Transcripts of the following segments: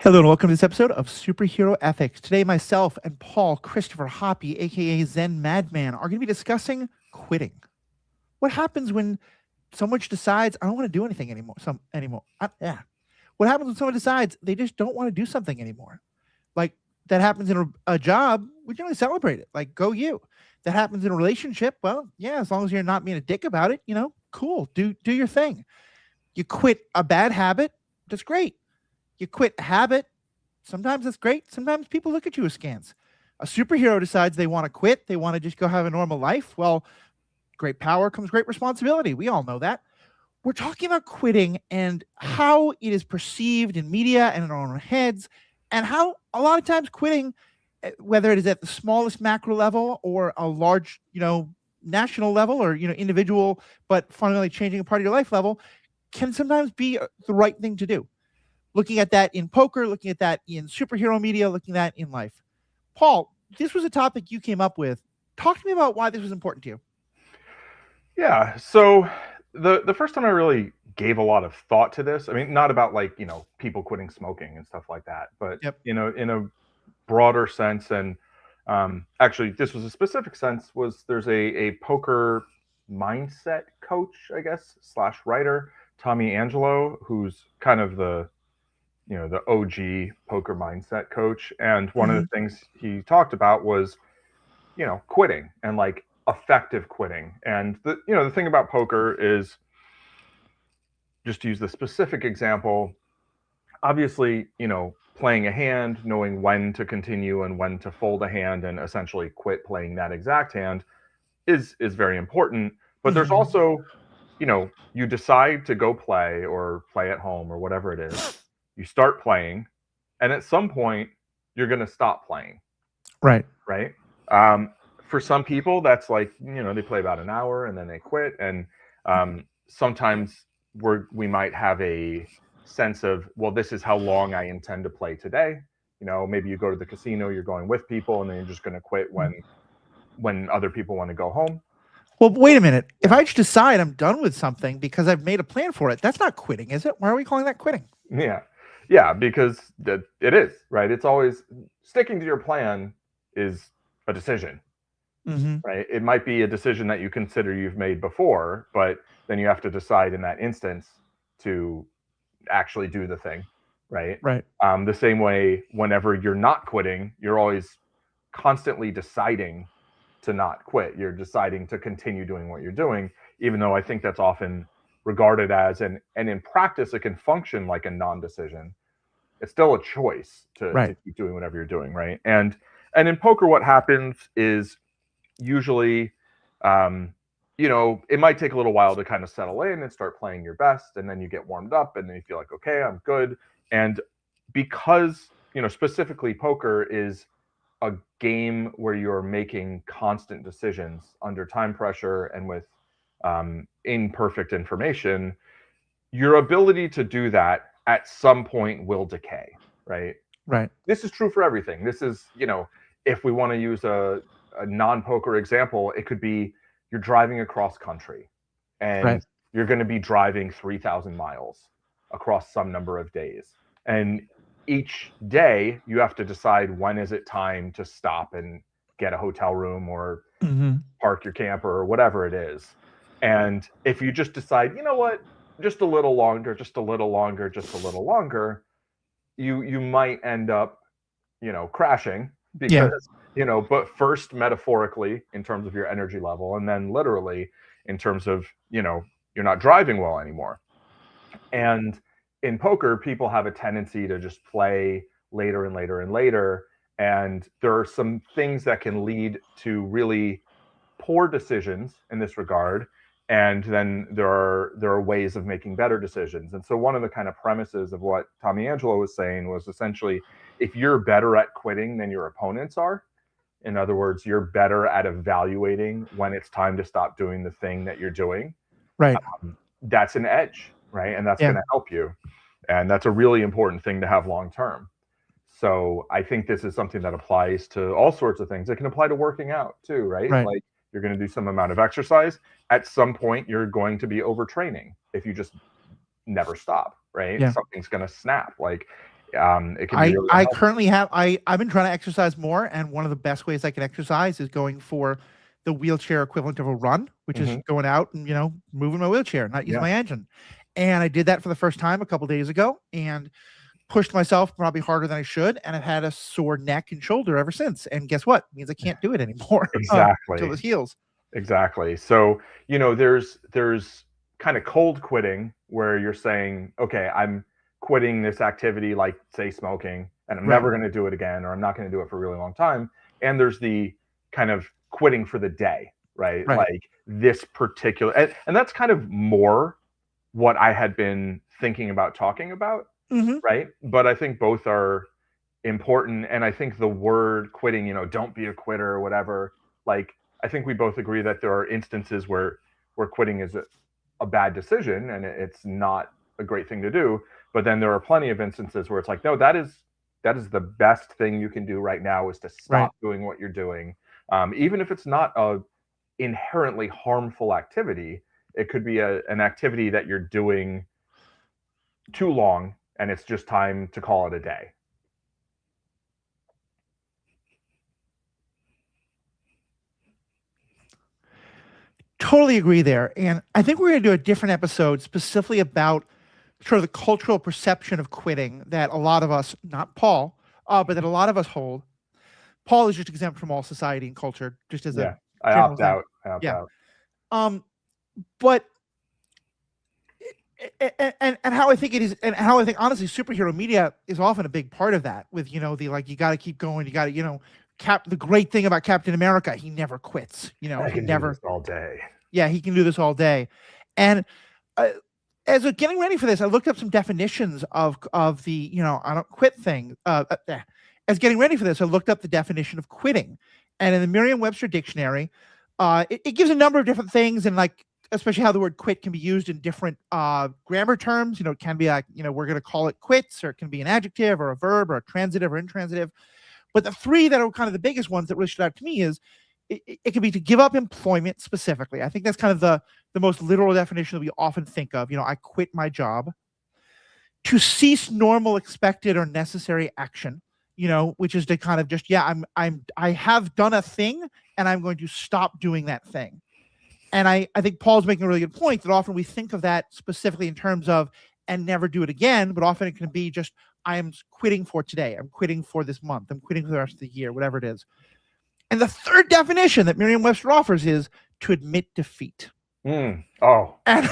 Hello and welcome to this episode of Superhero Ethics. Today, myself and Paul Christopher Hoppy, aka Zen Madman, are going to be discussing quitting. What happens when someone decides I don't want to do anything anymore? What happens when someone decides they just don't want to do something anymore? Like that happens in a job, we generally celebrate it. Like go you. That happens in a relationship. Well, yeah, as long as you're not being a dick about it, cool. Do your thing. You quit a bad habit. That's great. You quit a habit. Sometimes that's great. Sometimes people look at you askance. A superhero decides they want to quit. They want to just go have a normal life. Well, great power comes great responsibility. We all know that. We're talking about quitting and how it is perceived in media and in our own heads, and how a lot of times quitting, whether it is at the smallest macro level or a large, national level or, individual, but fundamentally changing a part of your life level, can sometimes be the right thing to do. Looking at that in poker, looking at that in superhero media, looking at that in life. Paul, this was a topic you came up with. Talk to me about why this was important to you. Yeah. So the first time I really gave a lot of thought to this, I mean, not about people quitting smoking and stuff like that, but Yep. in a broader sense, and actually this was a specific sense, was there's a poker mindset coach, I guess, slash writer, Tommy Angelo, who's kind of the OG poker mindset coach. And one of the things he talked about was, quitting and like effective quitting. And the thing about poker is, just to use the specific example, obviously, playing a hand, knowing when to continue and when to fold a hand and essentially quit playing that exact hand is very important. But there's also, you decide to go play or play at home or whatever it is. You start playing, and at some point, you're going to stop playing. Right. Right. For some people, that's like, they play about an hour and then they quit. And sometimes we might have a sense of, well, this is how long I intend to play today. Maybe you go to the casino, you're going with people, and then you're just going to quit when other people want to go home. Well, wait a minute. If I just decide I'm done with something because I've made a plan for it, that's not quitting, is it? Why are we calling that quitting? Yeah, because it is, right? It's always sticking to your plan is a decision. Right? It might be a decision that you consider you've made before, but then you have to decide in that instance to actually do the thing, right? Right. The same way, whenever you're not quitting, you're always constantly deciding to not quit. You're deciding to continue doing what you're doing, even though I think that's often regarded as, and in practice, it can function like a non-decision. It's still a choice to keep doing whatever you're doing, right? And in poker, what happens is, usually, it might take a little while to kind of settle in and start playing your best, and then you get warmed up and then you feel like, okay, I'm good. And because, specifically poker is a game where you're making constant decisions under time pressure and with imperfect information, your ability to do that at some point will decay, right? Right. This is true for everything. This is, if we want to use a non-poker example, it could be you're driving across country and you're going to be driving 3,000 miles across some number of days. And each day you have to decide, when is it time to stop and get a hotel room or park your camper or whatever it is. And if you just decide, you know what, just a little longer, just a little longer, just a little longer, you might end up, crashing because, but first metaphorically in terms of your energy level, and then literally in terms of, you're not driving well anymore. And in poker, people have a tendency to just play later and later and later. And there are some things that can lead to really poor decisions in this regard. And then there are ways of making better decisions. And so one of the kind of premises of what Tommy Angelo was saying was essentially, if you're better at quitting than your opponents are, in other words, you're better at evaluating when it's time to stop doing the thing that you're doing, Right. That's an edge, right? And that's going to help you. And that's a really important thing to have long term. So I think this is something that applies to all sorts of things. It can apply to working out too, right? Like, you're going to do some amount of exercise. At some point, you're going to be overtraining if you just never stop, right? Something's going to snap. Like, It can be really I unhealthy. currently have I've been trying to exercise more, and one of the best ways I can exercise is going for the wheelchair equivalent of a run, which is Mhm. going out and moving my wheelchair, not using Yeah, my engine. And I did that for the first time a couple days ago, and pushed myself probably harder than I should, and I've had a sore neck and shoulder ever since. And guess what? It means I can't do it anymore until exactly. it heals. Exactly. So, there's kind of cold quitting where you're saying, okay, I'm quitting this activity, like say smoking, and I'm Right. never going to do it again, or I'm not going to do it for a really long time. And there's the kind of quitting for the day, right? Right. Like this particular, and that's kind of more what I had been thinking about talking about, Hmm. right? But I think both are important. And I think the word quitting, don't be a quitter or whatever, like I think we both agree that there are instances where quitting is a bad decision and it's not a great thing to do. But then there are plenty of instances where it's like, no, that is the best thing you can do right now is to Right. stop doing what you're doing. Even if it's not a inherently harmful activity, it could be an activity that you're doing too long and it's just time to call it a day. Totally agree there. And I think we're going to do a different episode specifically about sort of the cultural perception of quitting that a lot of us, not Paul, but that a lot of us hold. Paul is just exempt from all society and culture, just as a Yeah, I general opt thing. out. I opt Yeah. out. Um, but and how I think it is, and how I think honestly, superhero media is often a big part of that. With the like, you got to keep going. You got to The great thing about Captain America, he never quits. I He can do this never. all day. Yeah, he can do this all day. And uh, as of getting ready for this, I looked up some definitions of the I don't quit thing. As getting ready for this, I looked up the definition of quitting, and in the Merriam-Webster dictionary, it gives a number of different things, and like especially how the word quit can be used in different grammar terms. It can be like we're going to call it quits, or it can be an adjective or a verb or a transitive or intransitive. But the three that are kind of the biggest ones that really stood out to me is it could be to give up employment specifically. I think that's kind of the most literal definition that we often think of. I quit my job. To cease normal, expected, or necessary action. Which is to kind of just I have done a thing and I'm going to stop doing that thing. And I think Paul's making a really good point that often we think of that specifically in terms of and never do it again, but often it can be just I am quitting for today. I'm quitting for this month. I'm quitting for the rest of the year, whatever it is. And the third definition that Merriam-Webster offers is to admit defeat. Oh, And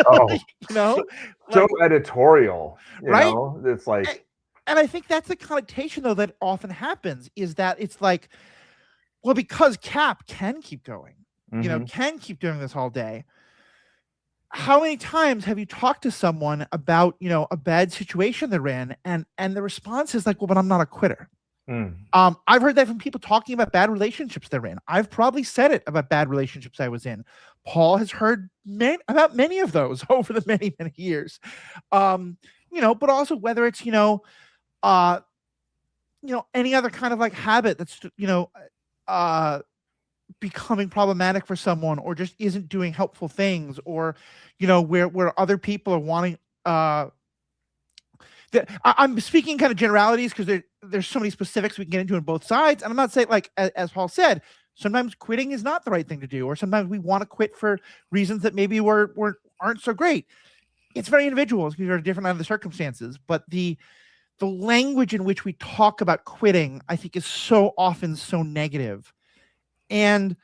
oh, you know, so like editorial. right? It's And, like, and I think that's the connotation though that often happens is that it's like, well, because Cap can keep going, mhm. can keep doing this all day. How many times have you talked to someone about, a bad situation they're in and the response is like, well, but I'm not a quitter. Mm. I've heard that from people talking about bad relationships they're in. I've probably said it about bad relationships I was in. Paul has heard about many of those over the many, many years. But also whether it's, uh, any other kind of like habit that's, uh, becoming problematic for someone or just isn't doing helpful things or, where other people are wanting, I'm speaking kind of generalities because there's so many specifics we can get into on both sides. And I'm not saying like as Paul said, sometimes quitting is not the right thing to do, or sometimes we want to quit for reasons that maybe aren't so great. It's very individual because you're different under the circumstances. But the language in which we talk about quitting, I think, is so often so negative. And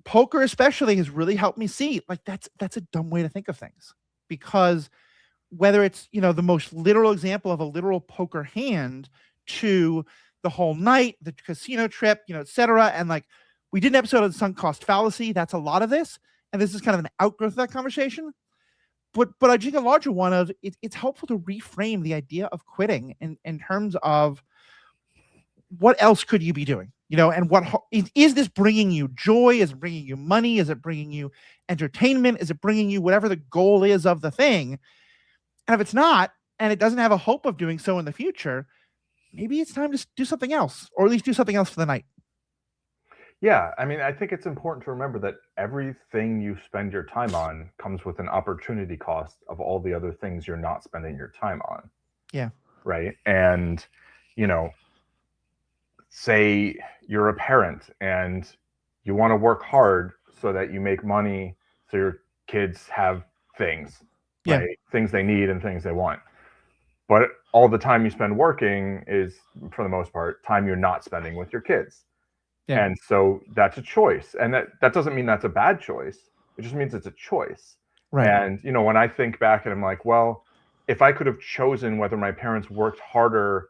poker especially has really helped me see like that's a dumb way to think of things because whether it's the most literal example of a literal poker hand to the whole night, the casino trip, etc. And like we did an episode of the sunk cost fallacy. That's a lot of this, and this is kind of an outgrowth of that conversation. But I think a larger one of it's helpful to reframe the idea of quitting in terms of what else could you be doing, and is this bringing you joy? Is it bringing you money? Is it bringing you entertainment? Is it bringing you whatever the goal is of the thing? And if it's not, and it doesn't have a hope of doing so in the future, maybe it's time to do something else, or at least do something else for the night. Yeah, I mean, I think it's important to remember that everything you spend your time on comes with an opportunity cost of all the other things you're not spending your time on. Yeah. right? And, you know, say you're a parent and you want to work hard so that you make money so your kids have things, Yeah. right? Things they need and things they want. But all the time you spend working is, for the most part, time you're not spending with your kids. Yeah. And so that's a choice. And that doesn't mean that's a bad choice. It just means it's a choice. Right. And, you know, when I think back and I'm like, well, if I could have chosen whether my parents worked harder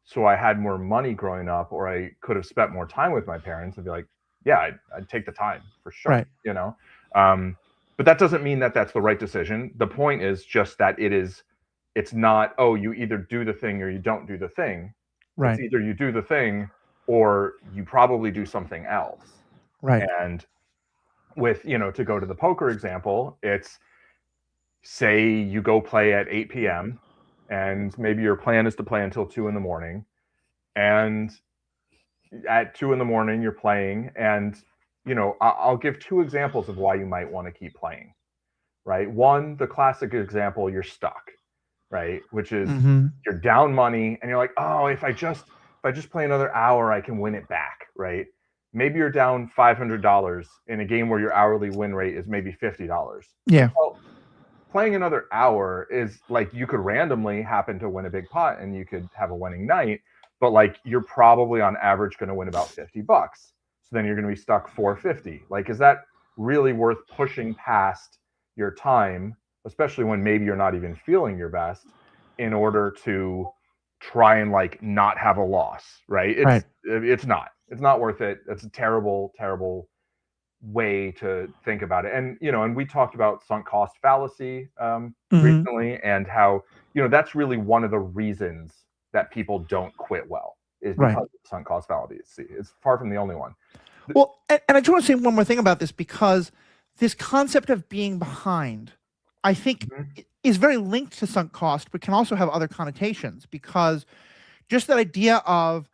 so I had more money growing up, or I could have spent more time with my parents, I'd be like, yeah, I'd take the time for sure, Right. you know? But that doesn't mean that that's the right decision. The point is just that it's not, oh, you either do the thing or you don't do the thing. Right. It's either you do the thing or you probably do something else. Right. And with, you know, to go to the poker example, it's, say you go play at 8 p.m. and maybe your plan is to play until 2 in the morning. And at 2 in the morning, you're playing. And, you know, I'll give two examples of why you might want to keep playing, right? One, the classic example, you're stuck, right? Which is you're down money and you're like, oh, if I just play another hour, I can win it back, right? Maybe you're down $500 in a game where your hourly win rate is maybe $50. Yeah. Well, playing another hour is like, you could randomly happen to win a big pot and you could have a winning night, but like you're probably on average going to win about $50. So then you're going to be stuck $450. Like, is that really worth pushing past your time, especially when maybe you're not even feeling your best, in order to try and like not have a loss, right? It's not worth it. It's a terrible way to think about it. And, you know, and we talked about sunk cost fallacy recently, and how, you know, that's really one of the reasons that people don't quit well, is because of sunk cost fallacy. It's far from the only one. Well, and I just want to say one more thing about this, because this concept of being behind, I think, is very linked to sunk cost, but can also have other connotations, because just that idea of,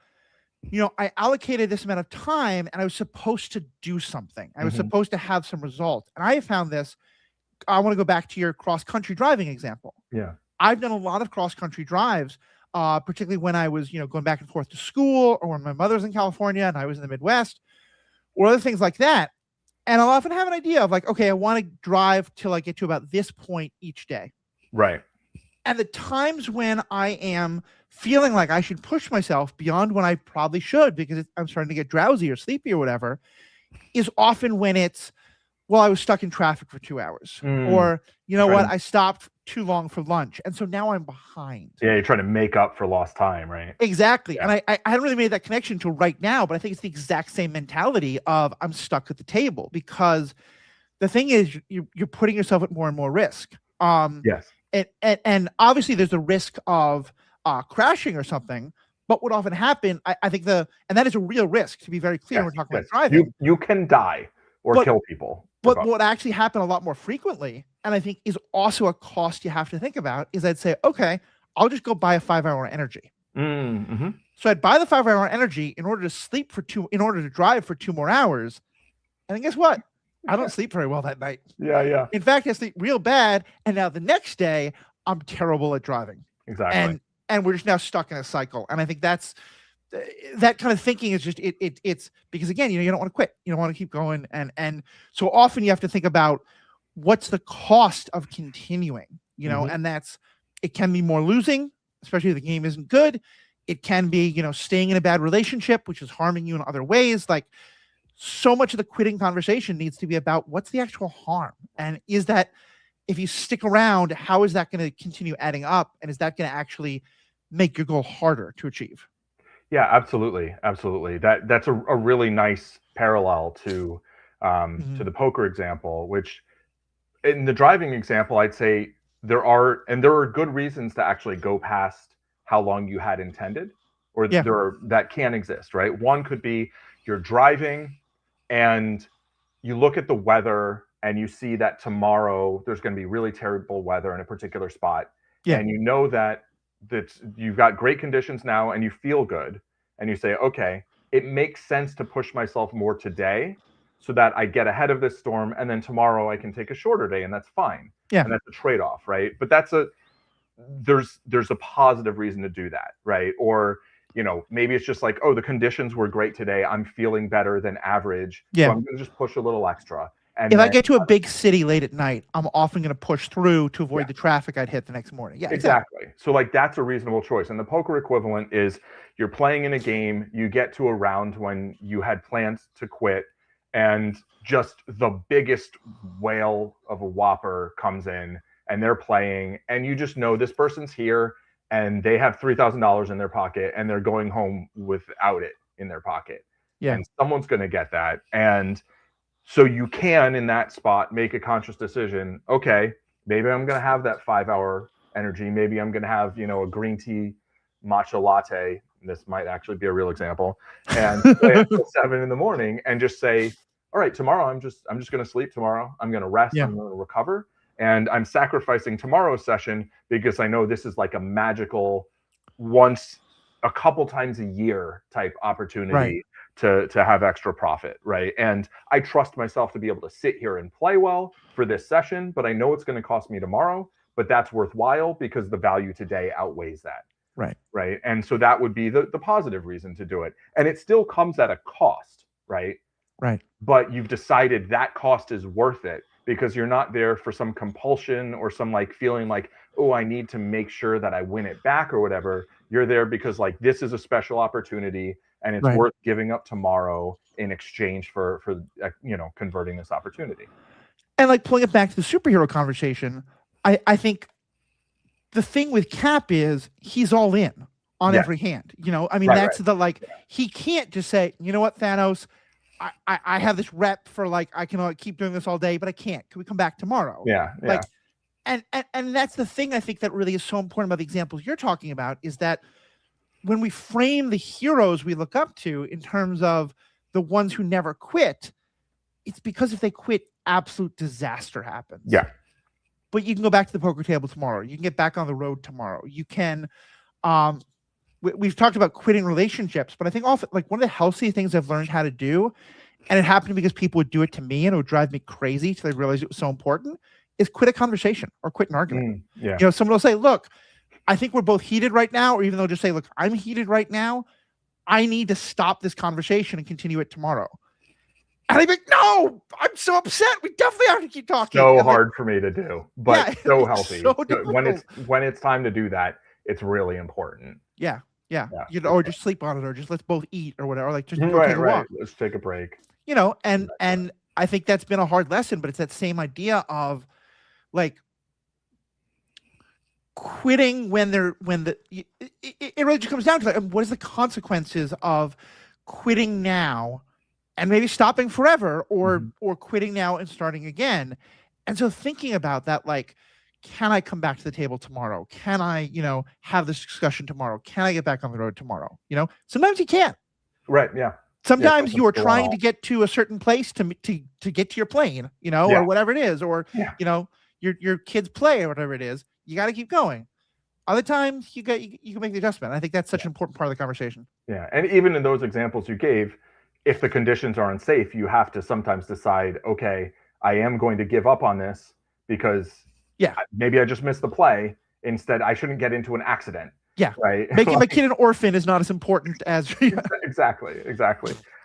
you know, I allocated this amount of time and I was supposed to do something. I was supposed to have some result. And I have found this. I want to go back to your cross-country driving example. Yeah. I've done a lot of cross-country drives, particularly when I was, you know, going back and forth to school, or when my mother's in California and I was in the Midwest, or other things like that. And I'll often have an idea of like, okay, I want to drive till I get to about this point each day. Right. And the times when I am feeling like I should push myself beyond when I probably should, because I'm starting to get drowsy or sleepy or whatever, is often when it's, well, I was stuck in traffic for 2 hours, or, you know what, I stopped too long for lunch, and so now I'm behind. Yeah, you're trying to make up for lost time, right? Exactly. Yeah. And I hadn't really made that connection until right now, but I think it's the exact same mentality of I'm stuck at the table, because the thing is, you're putting yourself at more and more risk. Yes. And obviously there's the risk of crashing or something, but what often happen, I think and that is a real risk, to be very clear. Yes, when we're talking about driving. You can die or kill people. But what actually happened a lot more frequently, and I think is also a cost you have to think about, is I'd say, okay, I'll just go buy a 5-hour energy. So I'd buy the 5-hour energy in order to drive for 2 more hours. And then guess what? I don't sleep very well that night. Yeah. In fact, I sleep real bad. And now the next day, I'm terrible at driving. Exactly. And we're just now stuck in a cycle. And I think that's that kind of thinking is just it's because, again, you know, you don't want to quit. You don't want to keep going. And so often you have to think about what's the cost of continuing, you know, and it can be more losing, especially if the game isn't good. It can be, you know, staying in a bad relationship, which is harming you in other ways. Like, so much of the quitting conversation needs to be about what's the actual harm. And is that, if you stick around, how is that going to continue adding up? And is that going to actually make your goal harder to achieve? Yeah, absolutely. That's a really nice parallel to the poker example, which in the driving example, I'd say there are good reasons to actually go past how long you had intended, or that can exist, right? One could be you're driving and you look at the weather and you see that tomorrow there's going to be really terrible weather in a particular spot. And you know that you've got great conditions now and you feel good. And you say, okay, it makes sense to push myself more today so that I get ahead of this storm. And then tomorrow I can take a shorter day, and that's fine. Yeah. And that's a trade-off, right? But there's a positive reason to do that, right? Or maybe it's just like, oh, the conditions were great today, I'm feeling better than average, so I'm going to just push a little extra. And if then, I get to a big city late at night, I'm often going to push through to avoid the traffic I'd hit the next morning. Yeah, exactly. So like that's a reasonable choice. And the poker equivalent is you're playing in a game, you get to a round when you had plans to quit, and just the biggest whale of a whopper comes in and they're playing, and you just know this person's here and they have $3,000 in their pocket and they're going home without it in their pocket. Yeah. And someone's going to get that. And so you can, in that spot, make a conscious decision. Okay, maybe I'm going to have that 5-hour energy. Maybe I'm going to have, a green tea matcha latte. This might actually be a real example. And play until 7 in the morning and just say, all right, tomorrow I'm just going to sleep tomorrow. I'm going to rest. I'm going to recover. And I'm sacrificing tomorrow's session because I know this is like a magical once a couple times a year type opportunity to have extra profit, right? And I trust myself to be able to sit here and play well for this session, but I know it's going to cost me tomorrow, but that's worthwhile because the value today outweighs that. Right. And so that would be the positive reason to do it. And it still comes at a cost, right? But you've decided that cost is worth it because you're not there for some compulsion or some like feeling like, oh, I need to make sure that I win it back or whatever. You're there because like this is a special opportunity and it's worth giving up tomorrow in exchange for converting this opportunity. And like pulling it back to the superhero conversation, I think the thing with Cap is he's all in on every hand. I mean, that's the like he can't just say, you know what, Thanos, I have this rep for like I can keep doing this all day, but I can't. Can we come back tomorrow? Like, and that's the thing I think that really is so important about the examples you're talking about is that when we frame the heroes we look up to in terms of the ones who never quit, it's because if they quit, absolute disaster happens. But you can go back to the poker table tomorrow. You can get back on the road tomorrow. You can, we've talked about quitting relationships, but I think often like one of the healthy things I've learned how to do, and it happened because people would do it to me and it would drive me crazy till they realized it was so important, is quit a conversation or quit an argument. Someone will say, look, I think we're both heated right now, or even they'll just say, look, I'm heated right now. I need to stop this conversation and continue it tomorrow. And I'd be like, no, I'm so upset. We definitely have to keep talking. So hard for me to do, but so healthy. So when it's time to do that, it's really important. Or just sleep on it, or just let's both eat or whatever. Like just go take a walk. Let's take a break. And I think that's been a hard lesson, but it's that same idea of like quitting when it really just comes down to like, what is the consequences of quitting now and maybe stopping forever or quitting now and starting again. And so thinking about that, like, can I come back to the table tomorrow? Can I, have this discussion tomorrow? Can I get back on the road tomorrow? Sometimes you can't. Sometimes you are trying to get to a certain place to get to your plane, or whatever it is, or, your kids play or whatever it is. You got to keep going. Other times you can make the adjustment. I think that's such an important part of the conversation. Yeah. And even in those examples you gave, if the conditions are unsafe, you have to sometimes decide, okay, I am going to give up on this because maybe I just missed the play. Instead, I shouldn't get into an accident. Right. Making my kid an orphan is not as important as exactly.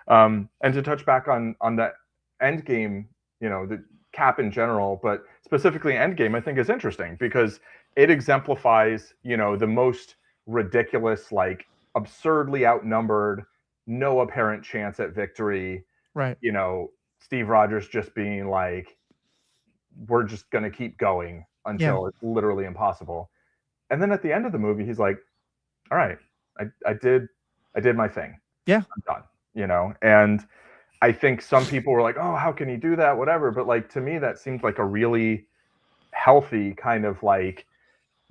And to touch back on that end game, the Cap in general, but specifically Endgame, I think is interesting because it exemplifies, the most ridiculous, like absurdly outnumbered, no apparent chance at victory. Steve Rogers just being like, we're just going to keep going until it's literally impossible. And then at the end of the movie, he's like, all right, I did my thing. I'm done, and I think some people were like, oh, how can he do that? Whatever. But like, to me, that seems like a really healthy kind of like,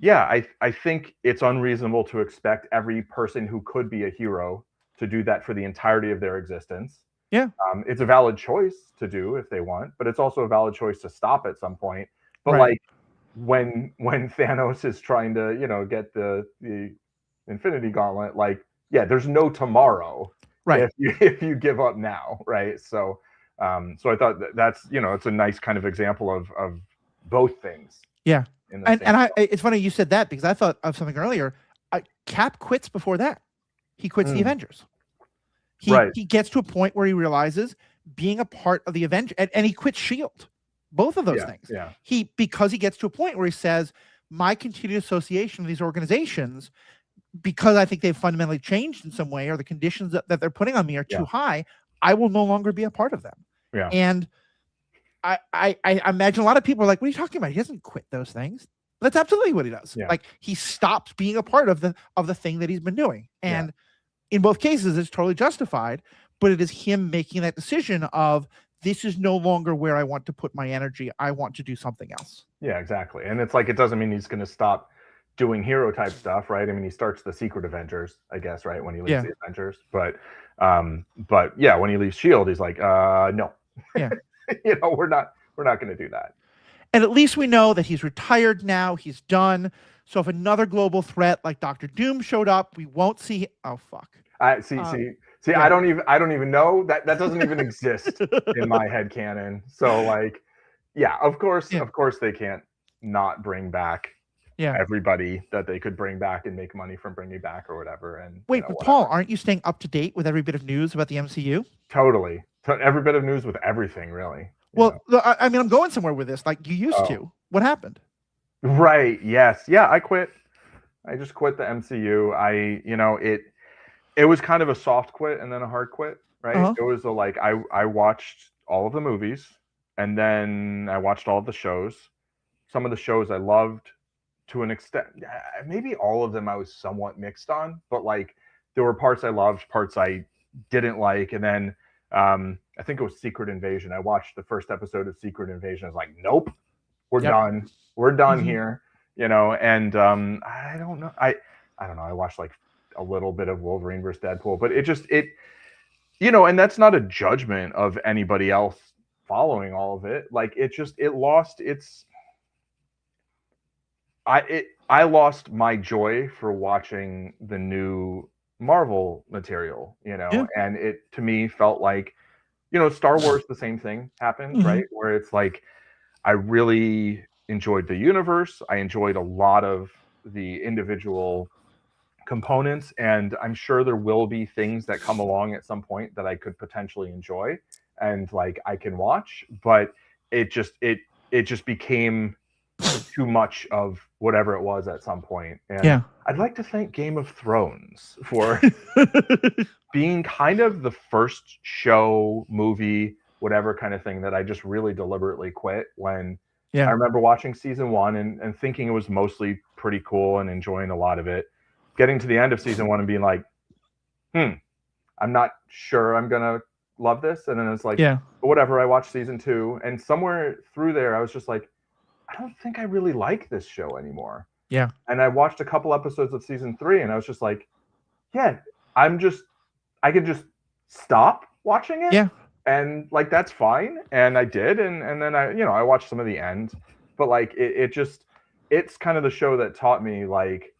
I think it's unreasonable to expect every person who could be a hero to do that for the entirety of their existence. It's a valid choice to do if they want, but it's also a valid choice to stop at some point. But like when Thanos is trying to, get the Infinity Gauntlet, like, there's no tomorrow. If you give up now, right? So I thought that's it's a nice kind of example of both things. in the same. It's funny you said that because I thought of something earlier. Cap quits before that. He quits the Avengers. He gets to a point where he realizes being a part of the Avengers, and he quits S.H.I.E.L.D. Both of those things. Yeah. Because he gets to a point where he says, my continued association with these organizations, because I think they've fundamentally changed in some way, or the conditions that they're putting on me are too high, I will no longer be a part of them. Yeah. And I imagine a lot of people are like, what are you talking about? He doesn't quit those things. That's absolutely what he does. Yeah. Like, he stops being a part of the thing that he's been doing. And in both cases, it's totally justified, but it is him making that decision of, this is no longer where I want to put my energy. I want to do something else. Yeah, exactly. And it's like, it doesn't mean he's going to stop doing hero type stuff, right? I mean, he starts the Secret Avengers, I guess, right, when he leaves the Avengers. But yeah, when he leaves S.H.I.E.L.D., he's like, no. Yeah. We're not going to do that. And at least we know that he's retired now. He's done. So if another global threat like Doctor Doom showed up, we won't see. Oh fuck. See. I don't even know that doesn't even exist in my head canon. So like, yeah, of course they can't not bring back everybody that they could bring back and make money from bringing back or whatever. And wait, Paul, aren't you staying up to date with every bit of news about the MCU? Totally. Every bit of news with everything, really. Well, I mean, I'm going somewhere with this. Like you used to. What happened? Right. Yes. Yeah. I quit. I just quit the MCU. It was kind of a soft quit and then a hard quit. Right. It was I watched all of the movies and then I watched all of the shows. Some of the shows I loved to an extent. Maybe all of them I was somewhat mixed on, but like there were parts I loved, parts I didn't like, and then I think it was Secret Invasion. I watched the first episode of Secret Invasion. I was like, nope, we're done. We're done here, and I don't know. I don't know. I watched like a little bit of Wolverine versus Deadpool, but and that's not a judgment of anybody else following all of it. Like it lost its. I lost my joy for watching the new Marvel material, and it to me felt like, Star Wars, the same thing happened, right? Where it's like, I really enjoyed the universe. I enjoyed a lot of the individual components, and I'm sure there will be things that come along at some point that I could potentially enjoy and like I can watch, but it just became too much of whatever it was at some point. And I'd like to thank Game of Thrones for being kind of the first show, movie, whatever kind of thing that I just really deliberately quit when I remember watching season 1 and thinking it was mostly pretty cool and enjoying a lot of it. Getting to the end of season 1 and being like, I'm not sure I'm going to love this. And then it's like, whatever, I watched season 2. And somewhere through there, I was just like, I don't think I really like this show anymore. Yeah. And I watched a couple episodes of season 3 and I was just like, I can just stop watching it. Yeah. And like, that's fine. And I did. And then I watched some of the end, but like, it's kind of the show that taught me like,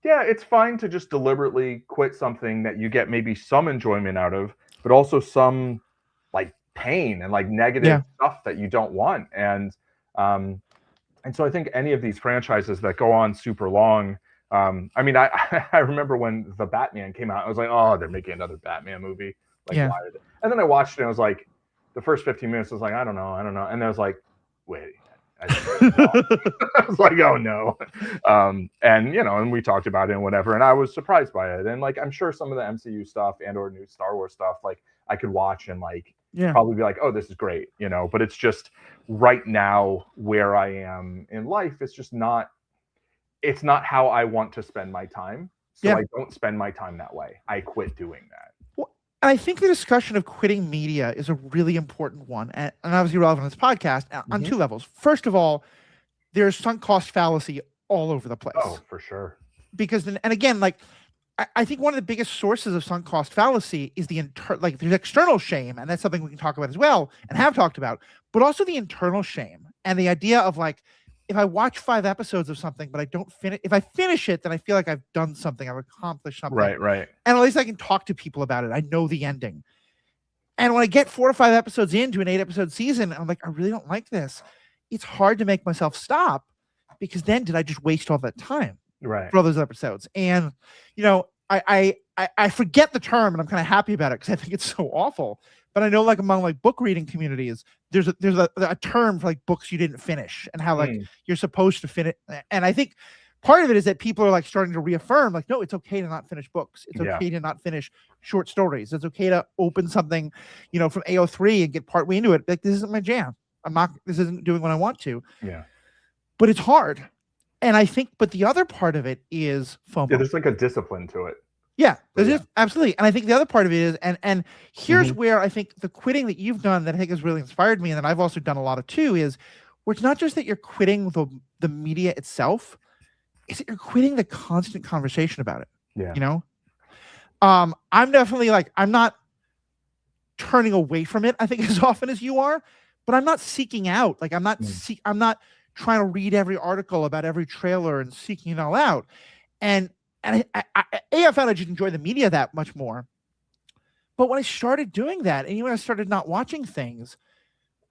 it's fine to just deliberately quit something that you get maybe some enjoyment out of, but also some like pain and like negative stuff that you don't want. And so I think any of these franchises that go on super long, I mean, I remember when the Batman came out, I was like, oh, they're making another Batman movie. Like, why are they? And then I watched it and I was like, the first 15 minutes I was like, I don't know. And I was like, wait. I was like, oh no. And we talked about it and whatever, and I was surprised by it. And like, I'm sure some of the MCU stuff and or new Star Wars stuff, like I could watch and like probably be like, oh, this is great, but it's just right now where I am in life, it's not how I want to spend my time. So I don't spend my time that way. I quit doing that. Well, I think the discussion of quitting media is a really important one, and obviously relevant in this podcast on two levels. First of all, there's sunk cost fallacy all over the place. Oh, for sure. Because then, and again, like I think one of the biggest sources of sunk cost fallacy is there's external shame, and that's something we can talk about as well and have talked about, but also the internal shame and the idea of like, if I watch 5 episodes of something, but I don't finish, if I finish it, then I feel like I've done something, I've accomplished something. Right. And at least I can talk to people about it. I know the ending. And when I get 4 or 5 episodes into an 8-episode season, I'm like, I really don't like this. It's hard to make myself stop because then did I just waste all that time Right. for all those episodes? And you know, I forget the term, and I'm kind of happy about it because I think it's so awful. But I know, like, among like book reading communities, there's a term for like books you didn't finish and how like you're supposed to finish. And I think part of it is that people are like starting to reaffirm, like, no, it's okay to not finish books. It's Yeah. okay to not finish short stories. It's okay to open something, you know, from AO3 and get partway into it. Like, this isn't my jam. This isn't doing what I want to. Yeah. But it's hard. And I think, but the other part of it is FOMO. Yeah, there's like a discipline to it. Yeah, absolutely. And I think the other part of it is, and here's where I think the quitting that you've done that I think has really inspired me, and that I've also done a lot of too, is where it's not just that you're quitting the media itself, is that you're quitting the constant conversation about it. Yeah. You know? I'm definitely like, I'm not turning away from it, I think, as often as you are, but I'm not seeking out. Like, I'm not trying to read every article about every trailer and seeking it all out. And I found I just enjoy the media that much more. But when I started doing that, and even when I started not watching things,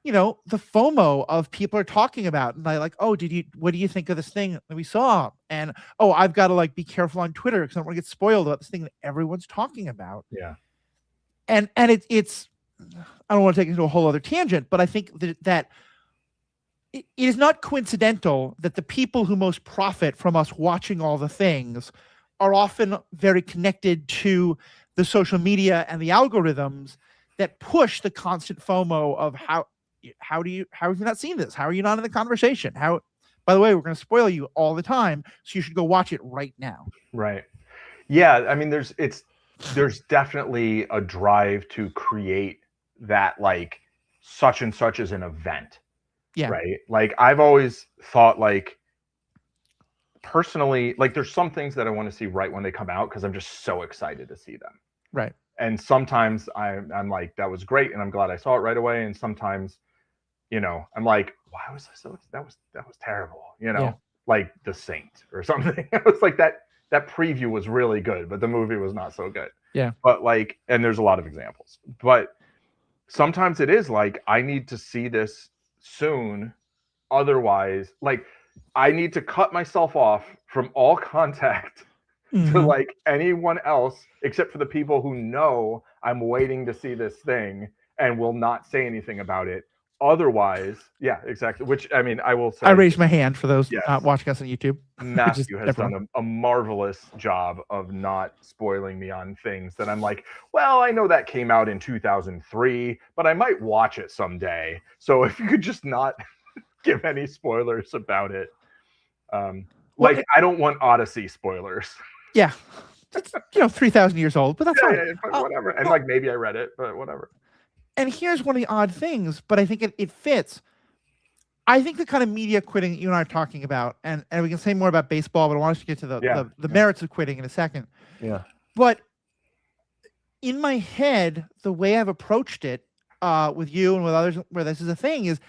you know, the FOMO of people are talking about, and I like, oh, what do you think of this thing that we saw? And oh, I've got to like be careful on Twitter because I don't want to get spoiled about this thing that everyone's talking about. Yeah. And it's I don't want to take it into a whole other tangent, but I think that it is not coincidental that the people who most profit from us watching all the things are often very connected to the social media and the algorithms that push the constant FOMO of how have you not seen this? How are you not in the conversation? By the way, we're going to spoil you all the time, so you should go watch it right now. Right. Yeah. I mean, there's definitely a drive to create that, like, such and such as an event. Yeah. Right. Like, I've always thought, like, personally, like, there's some things that I want to see right when they come out because I'm just so excited to see them. Right. And sometimes I'm like, that was great, and I'm glad I saw it right away. And sometimes, you know, I'm like, why was I so that was terrible, you know, like The Saint or something. It was like that preview was really good, but the movie was not so good. Yeah. But like, and there's a lot of examples, but sometimes it is like, I need to see this soon. Otherwise, like, I need to cut myself off from all contact to like anyone else except for the people who know I'm waiting to see this thing and will not say anything about it. Otherwise, yeah, exactly. Which, I mean, I will say, I raised my hand for those not watching us on YouTube. Matthew has done a marvelous job of not spoiling me on things that I'm like, well, I know that came out in 2003, but I might watch it someday. So if you could just not give any spoilers about it. Like, I don't want Odyssey spoilers. Yeah. It's, 3,000 years old, but that's fine. Yeah, but whatever. And like, maybe I read it, but whatever. And here's one of the odd things, but I think it fits. I think the kind of media quitting that you and I are talking about, and we can say more about baseball, but I want us to get to the merits of quitting in a second. Yeah. But in my head, the way I've approached it with you and with others where this is a thing is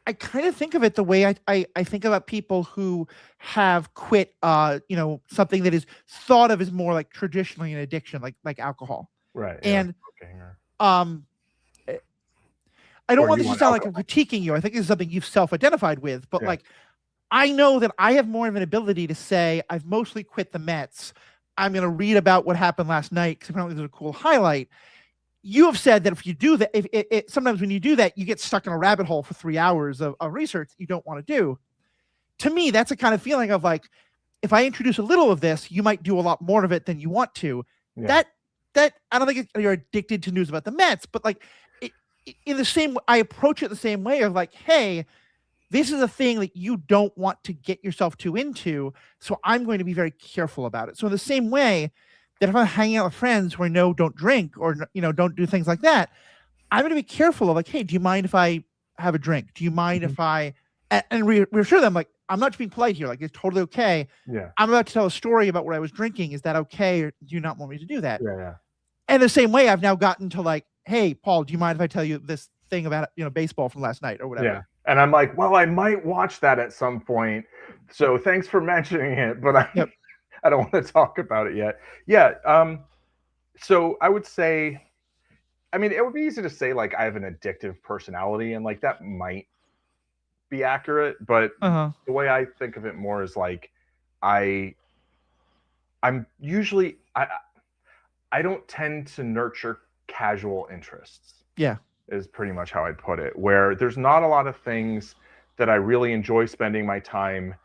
I kind of think of it the way I think about people who have quit, something that is thought of as more like traditionally an addiction, like alcohol. Right. And I don't want this to sound like I'm critiquing you. I think this is something you've self-identified with, but like, I know that I have more of an ability to say, I've mostly quit the Mets. I'm going to read about what happened last night because apparently there's a cool highlight. You have said that if you do that, sometimes when you do that, you get stuck in a rabbit hole for 3 hours of research that you don't want to do. To me, that's a kind of feeling of like, if I introduce a little of this, you might do a lot more of it than you want to. Yeah. That I don't think you're addicted to news about the Mets, but like, in the same, I approach it the same way of like, hey, this is a thing that you don't want to get yourself too into, so I'm going to be very careful about it. So in the same way that if I'm hanging out with friends who I know don't drink or don't do things like that, I'm going to be careful of like, hey, do you mind if I have a drink? Do you mind if I and reassure them like, I'm not just being polite here, like it's totally okay. Yeah, I'm about to tell a story about what I was drinking. Is that okay, or do you not want me to do that? Yeah. And the same way, I've now gotten to like, hey, Paul, do you mind if I tell you this thing about baseball from last night or whatever? Yeah. And I'm like, well, I might watch that at some point. So thanks for mentioning it, but I don't want to talk about it yet. Yeah. So I would say, I mean, it would be easy to say like I have an addictive personality, and like that might be accurate, but Uh-huh. the way I think of it more is like I'm usually I don't tend to nurture casual interests. Yeah. Is pretty much how I'd put it. Where there's not a lot of things that I really enjoy spending my time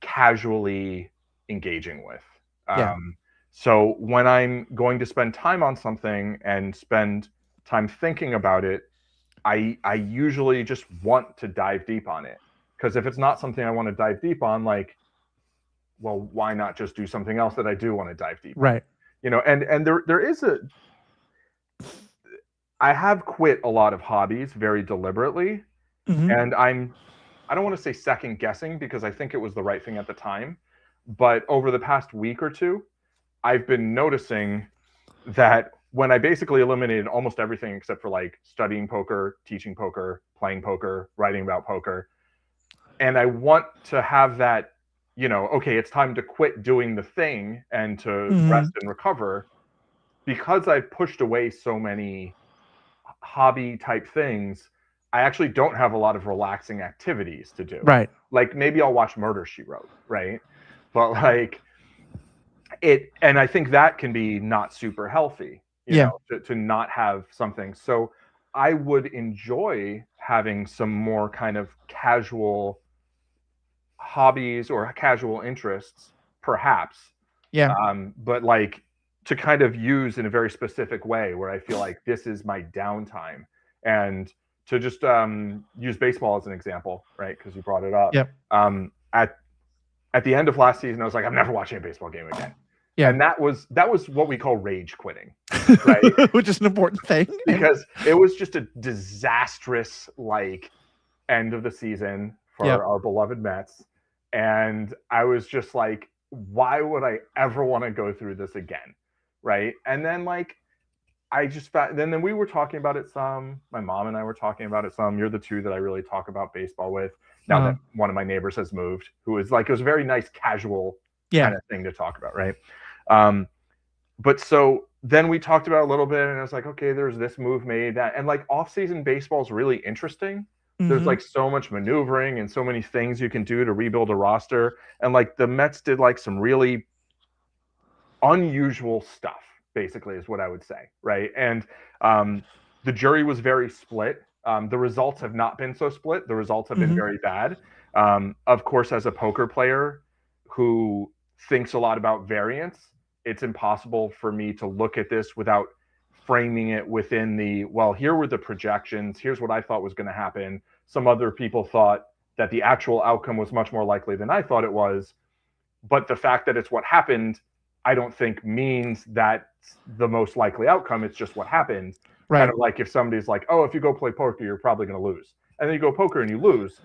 casually engaging with. Yeah. So when I'm going to spend time on something and spend time thinking about it, I usually just want to dive deep on it. Because if it's not something I want to dive deep on, like, well, why not just do something else that I do want to dive deep on? Right. You know, and there is I have quit a lot of hobbies very deliberately, Mhm. and I don't want to say second guessing because I think it was the right thing at the time, but over the past week or two, I've been noticing that when I basically eliminated almost everything except for like studying poker, teaching poker, playing poker, writing about poker, and I want to have that, okay, it's time to quit doing the thing and to rest Mhm. and recover because I've pushed away so many hobby type things. I actually don't have a lot of relaxing activities to do. Right. Like maybe I'll watch Murder She Wrote, right? But like and I think that can be not super healthy, Yeah. to not have something. So I would enjoy having some more kind of casual hobbies or casual interests, perhaps. Yeah. But like to kind of use in a very specific way where I feel like this is my downtime. And to just use baseball as an example, right? Because you brought it up. Yep. At the end of last season, I was like, I'm never watching a baseball game again. Yeah. And that was what we call rage quitting, right? Which is an important thing. Because it was just a disastrous like end of the season for Yep. our beloved Mets. And I was just like, why would I ever want to go through this again? Right. And then like I just found then we were talking about it some. My mom and I were talking about it some. You're the two that I really talk about baseball with. Now that one of my neighbors has moved, who is like, it was a very nice casual kind of thing to talk about, right? But so then we talked about it a little bit, and I was like, okay, there's this move made that, and like off-season baseball is really interesting. There's like so much maneuvering and so many things you can do to rebuild a roster, and like the Mets did like some really unusual stuff, basically, is what I would say, right? And the jury was very split. The results have not been so split. The results have been very bad. Of course, as a poker player who thinks a lot about variance, it's impossible for me to look at this without framing it within well, here were the projections. Here's what I thought was going to happen. Some other people thought that the actual outcome was much more likely than I thought it was. But the fact that it's what happened, I don't think means that's the most likely outcome. It's just what happened. Right. Kind of like if somebody's like, oh, if you go play poker, you're probably going to lose. And then you go poker and you lose.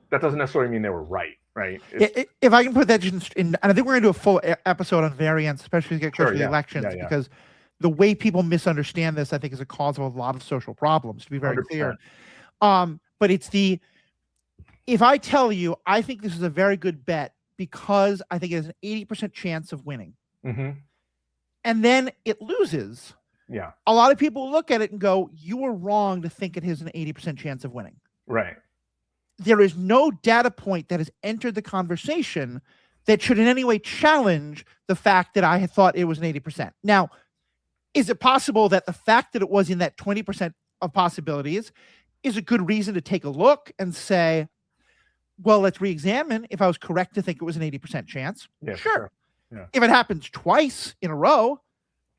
That doesn't necessarily mean they were right, right? If I can put that in, and I think we're going to do a full episode on variance, especially as we get closer to the elections, because the way people misunderstand this, I think, is a cause of a lot of social problems, to be very 100%. clear. But it's if I tell you, I think this is a very good bet because I think it has an 80% chance of winning. And then it loses. Yeah. A lot of people look at it and go, you were wrong to think it has an 80% chance of winning. Right. There is no data point that has entered the conversation that should in any way challenge the fact that I had thought it was an 80%. Now, is it possible that the fact that it was in that 20% of possibilities is a good reason to take a look and say, well, let's re-examine if I was correct to think it was an 80% chance? Yeah, sure. Yeah. If it happens twice in a row,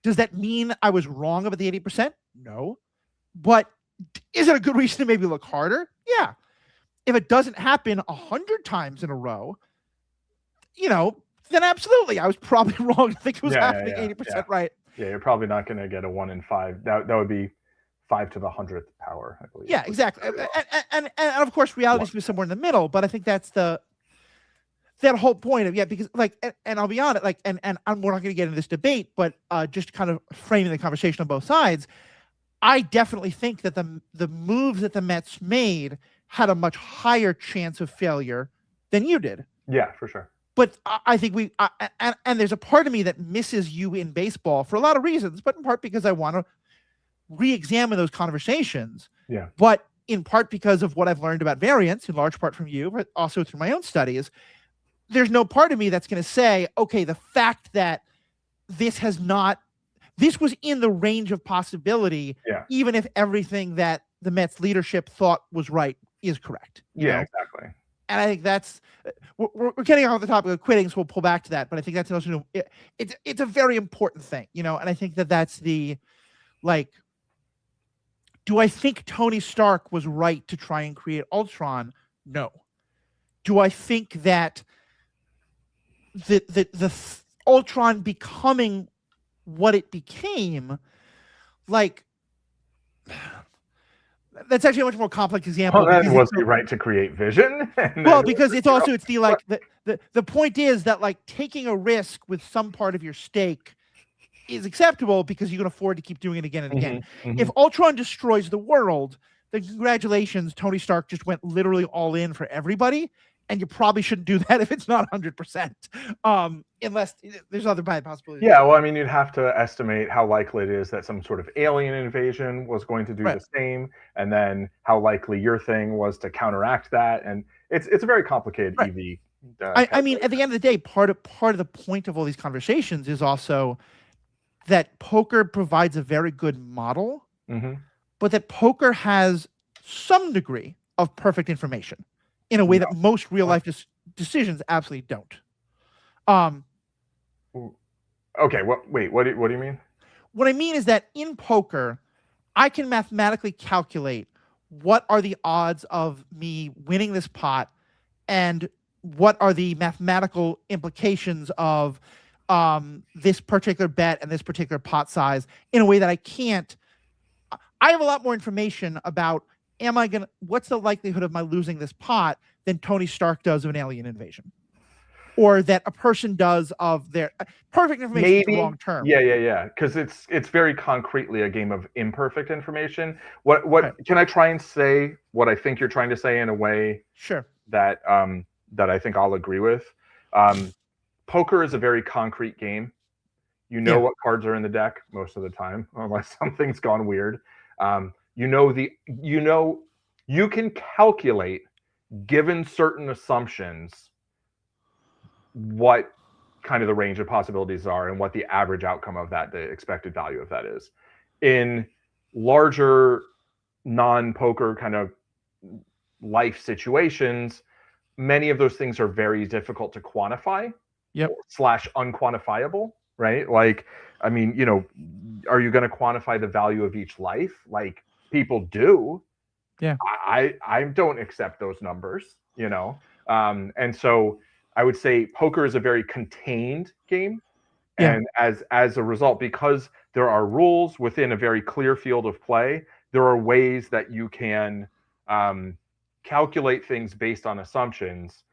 does that mean I was wrong about the 80%? No. But is it a good reason to maybe look harder? Yeah. If it doesn't happen 100 times in a row, then absolutely, I was probably wrong to think it was happening 80% right. Yeah, you're probably not going to get a 1 in 5. That would be 5 to the 100th power, I believe. Yeah, exactly. And of course, reality is somewhere in the middle. But I think that's that whole point of because and I'll be honest, we're not going to get into this debate, but just kind of framing the conversation on both sides, I definitely think that the moves that the Mets made had a much higher chance of failure than you did. Yeah, for sure. But I think and there's a part of me that misses you in baseball for a lot of reasons, but in part because I want to re-examine those conversations. Yeah. But in part because of what I've learned about variance, in large part from you, but also through my own studies, there's no part of me that's going to say, okay, the fact that this was in the range of possibility, even if everything that the Mets leadership thought was right is correct. You know? Exactly. And I think that's we're getting off the topic of quitting, so we'll pull back to that. But I think that's also it's a very important thing, you know. And I think that's the like. Do I think Tony Stark was right to try and create Ultron? No. Do I think that the Ultron becoming what it became, like, that's actually a much more complex example. Well, then was he right to create Vision? Well, because it's also, it's the, like, the point is that, like, taking a risk with some part of your stake is acceptable because you can afford to keep doing it again and again. If Ultron destroys the world, then congratulations, Tony Stark just went literally all in for everybody, and you probably shouldn't do that if it's not 100%, unless there's other bad possibilities. Yeah, well, I mean, you'd have to estimate how likely it is that some sort of alien invasion was going to do the same, and then how likely your thing was to counteract that, and it's a very complicated EV. I mean, at the end of the day, part of the point of all these conversations is also that poker provides a very good model, but that poker has some degree of perfect information in a way that most real life decisions absolutely don't. Okay, wait, what do you mean? What I mean is that in poker, I can mathematically calculate what are the odds of me winning this pot and what are the mathematical implications of this particular bet and this particular pot size in a way that I can't. I have a lot more information about what's the likelihood of my losing this pot than Tony Stark does of an alien invasion, or that a person does of their perfect information long term. Yeah. Because it's very concretely a game of imperfect information. What can I try and say what I think you're trying to say in a way that that I think I'll agree with? Poker is a very concrete game. You know what cards are in the deck most of the time, unless something's gone weird. You can calculate, given certain assumptions, what kind of the range of possibilities are and what the average outcome of that, the expected value of that is. In larger non-poker kind of life situations, many of those things are very difficult to quantify. / unquantifiable, right? Like, I mean, you know, are you going to quantify the value of each life? Like, people do. Yeah. I don't accept those numbers, you know? And so I would say poker is a very contained game. And as a result, because there are rules within a very clear field of play, there are ways that you can calculate things based on assumptions.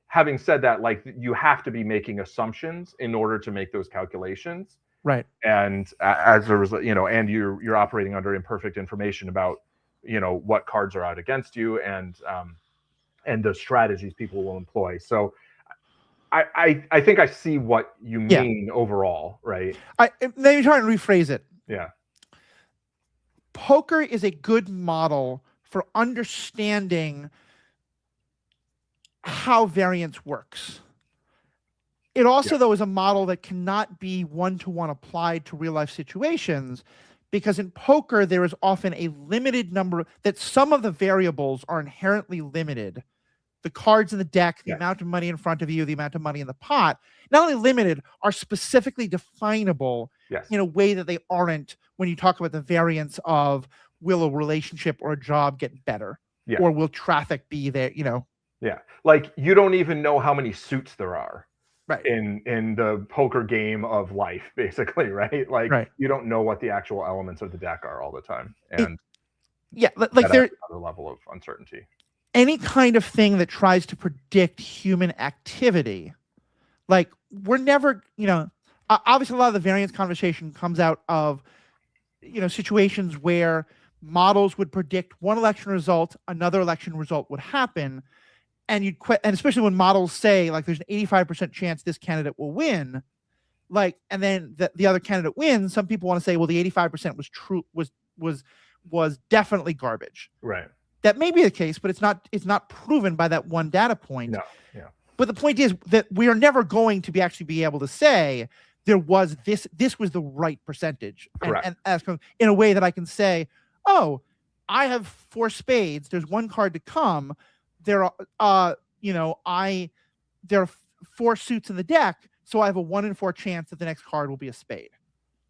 Having said that, like, you have to be making assumptions in order to make those calculations. Right. And as a result, you know, and you're operating under imperfect information about, you know, what cards are out against you and the strategies people will employ. So I think I see what you mean overall, right? Let me try and rephrase it. Yeah. Poker is a good model for understanding how variance works. It also, though, is a model that cannot be one-to-one applied to real-life situations, because in poker, there is often a limited number, that some of the variables are inherently limited. The cards in the deck, the amount of money in front of you, the amount of money in the pot, not only limited, are specifically definable in a way that they aren't when you talk about the variance of, will a relationship or a job get better? Or will traffic be there, you know? Yeah, like, you don't even know how many suits there are in the poker game of life, basically, right? Like, you don't know what the actual elements of the deck are all the time. And like, there's another level of uncertainty. Any kind of thing that tries to predict human activity, like, we're never, you know, obviously a lot of the variance conversation comes out of, you know, situations where models would predict one election result, another election result would happen, and you'd quit. And especially when models say, like, there's an 85% chance this candidate will win, like, and then the other candidate wins, some people want to say, well, the 85% was true, was was definitely garbage. Right. That may be the case, but it's not proven by that one data point. No. Yeah. But the point is that we are never going to be able to say there was this was the right percentage. Correct. And ask in a way that I can say, oh, I have 4 spades. There's 1 card to come. There are, there are 4 suits in the deck, so I have a 1 in 4 chance that the next card will be a spade.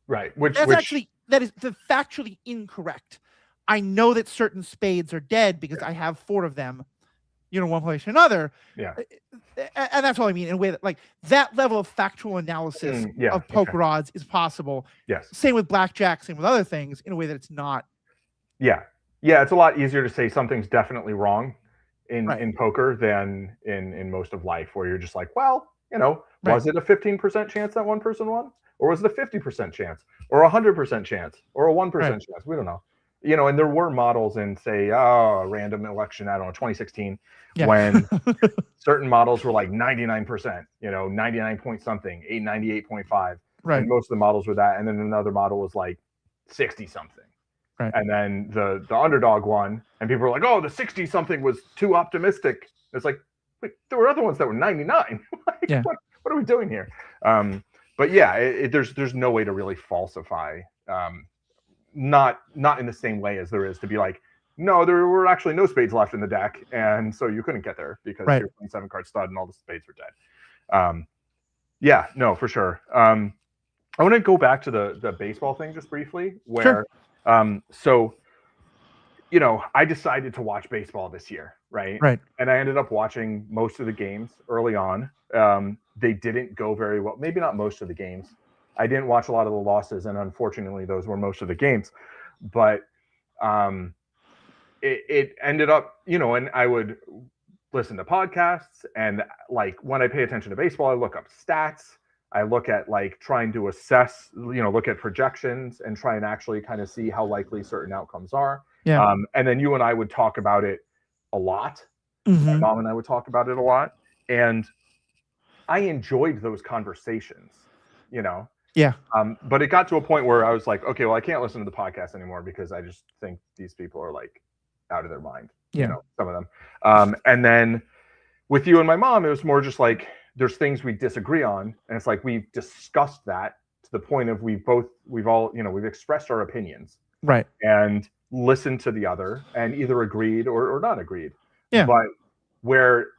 Right. That is factually incorrect. I know that certain spades are dead because I have 4 of them, one place or another. Yeah. And that's all I mean in a way that like that level of factual analysis of poker odds is possible. Yes. Same with blackjack, same with other things in a way that it's not. Yeah. Yeah. It's a lot easier to say something's definitely wrong in poker than in most of life, where you're just like, well, was it a 15% chance that one person won? Or was it a 50% chance? Or 100% chance? Or a 1% chance? We don't know. And there were models in, say, a random election, I don't know, 2016, when certain models were like 99%, 99 point something, 98.5. Right. And most of the models were that. And then another model was like 60 something. Right. And then the underdog won, and people were like, oh, the 60 something was too optimistic. It's like, wait, there were other ones that were 99. What are we doing here? But yeah, there's no way to really falsify. Not in the same way as there is to be like, no, there were actually no spades left in the deck, and so you couldn't get there because you're playing 7-card stud and all the spades were dead. Yeah, no, for sure. I want to go back to the baseball thing just briefly, where so I decided to watch baseball this year, right? And I ended up watching most of the games early on. They didn't go very well. Maybe not most of the games. I didn't watch a lot of the losses, and unfortunately, those were most of the games. But it ended up, and I would listen to podcasts, and like when I pay attention to baseball, I look up stats. I look at like trying to assess, look at projections and try and actually kind of see how likely certain outcomes are. Yeah. And then you and I would talk about it a lot. Mm-hmm. My mom and I would talk about it a lot. And I enjoyed those conversations, Yeah. But it got to a point where I was like, okay, well, I can't listen to the podcast anymore because I just think these people are like out of their mind, some of them. And then with you and my mom, it was more just like, there's things we disagree on. And it's like, we've discussed that to the point of we've all, we've expressed our opinions. Right. And listened to the other and either agreed or not agreed. Yeah. But where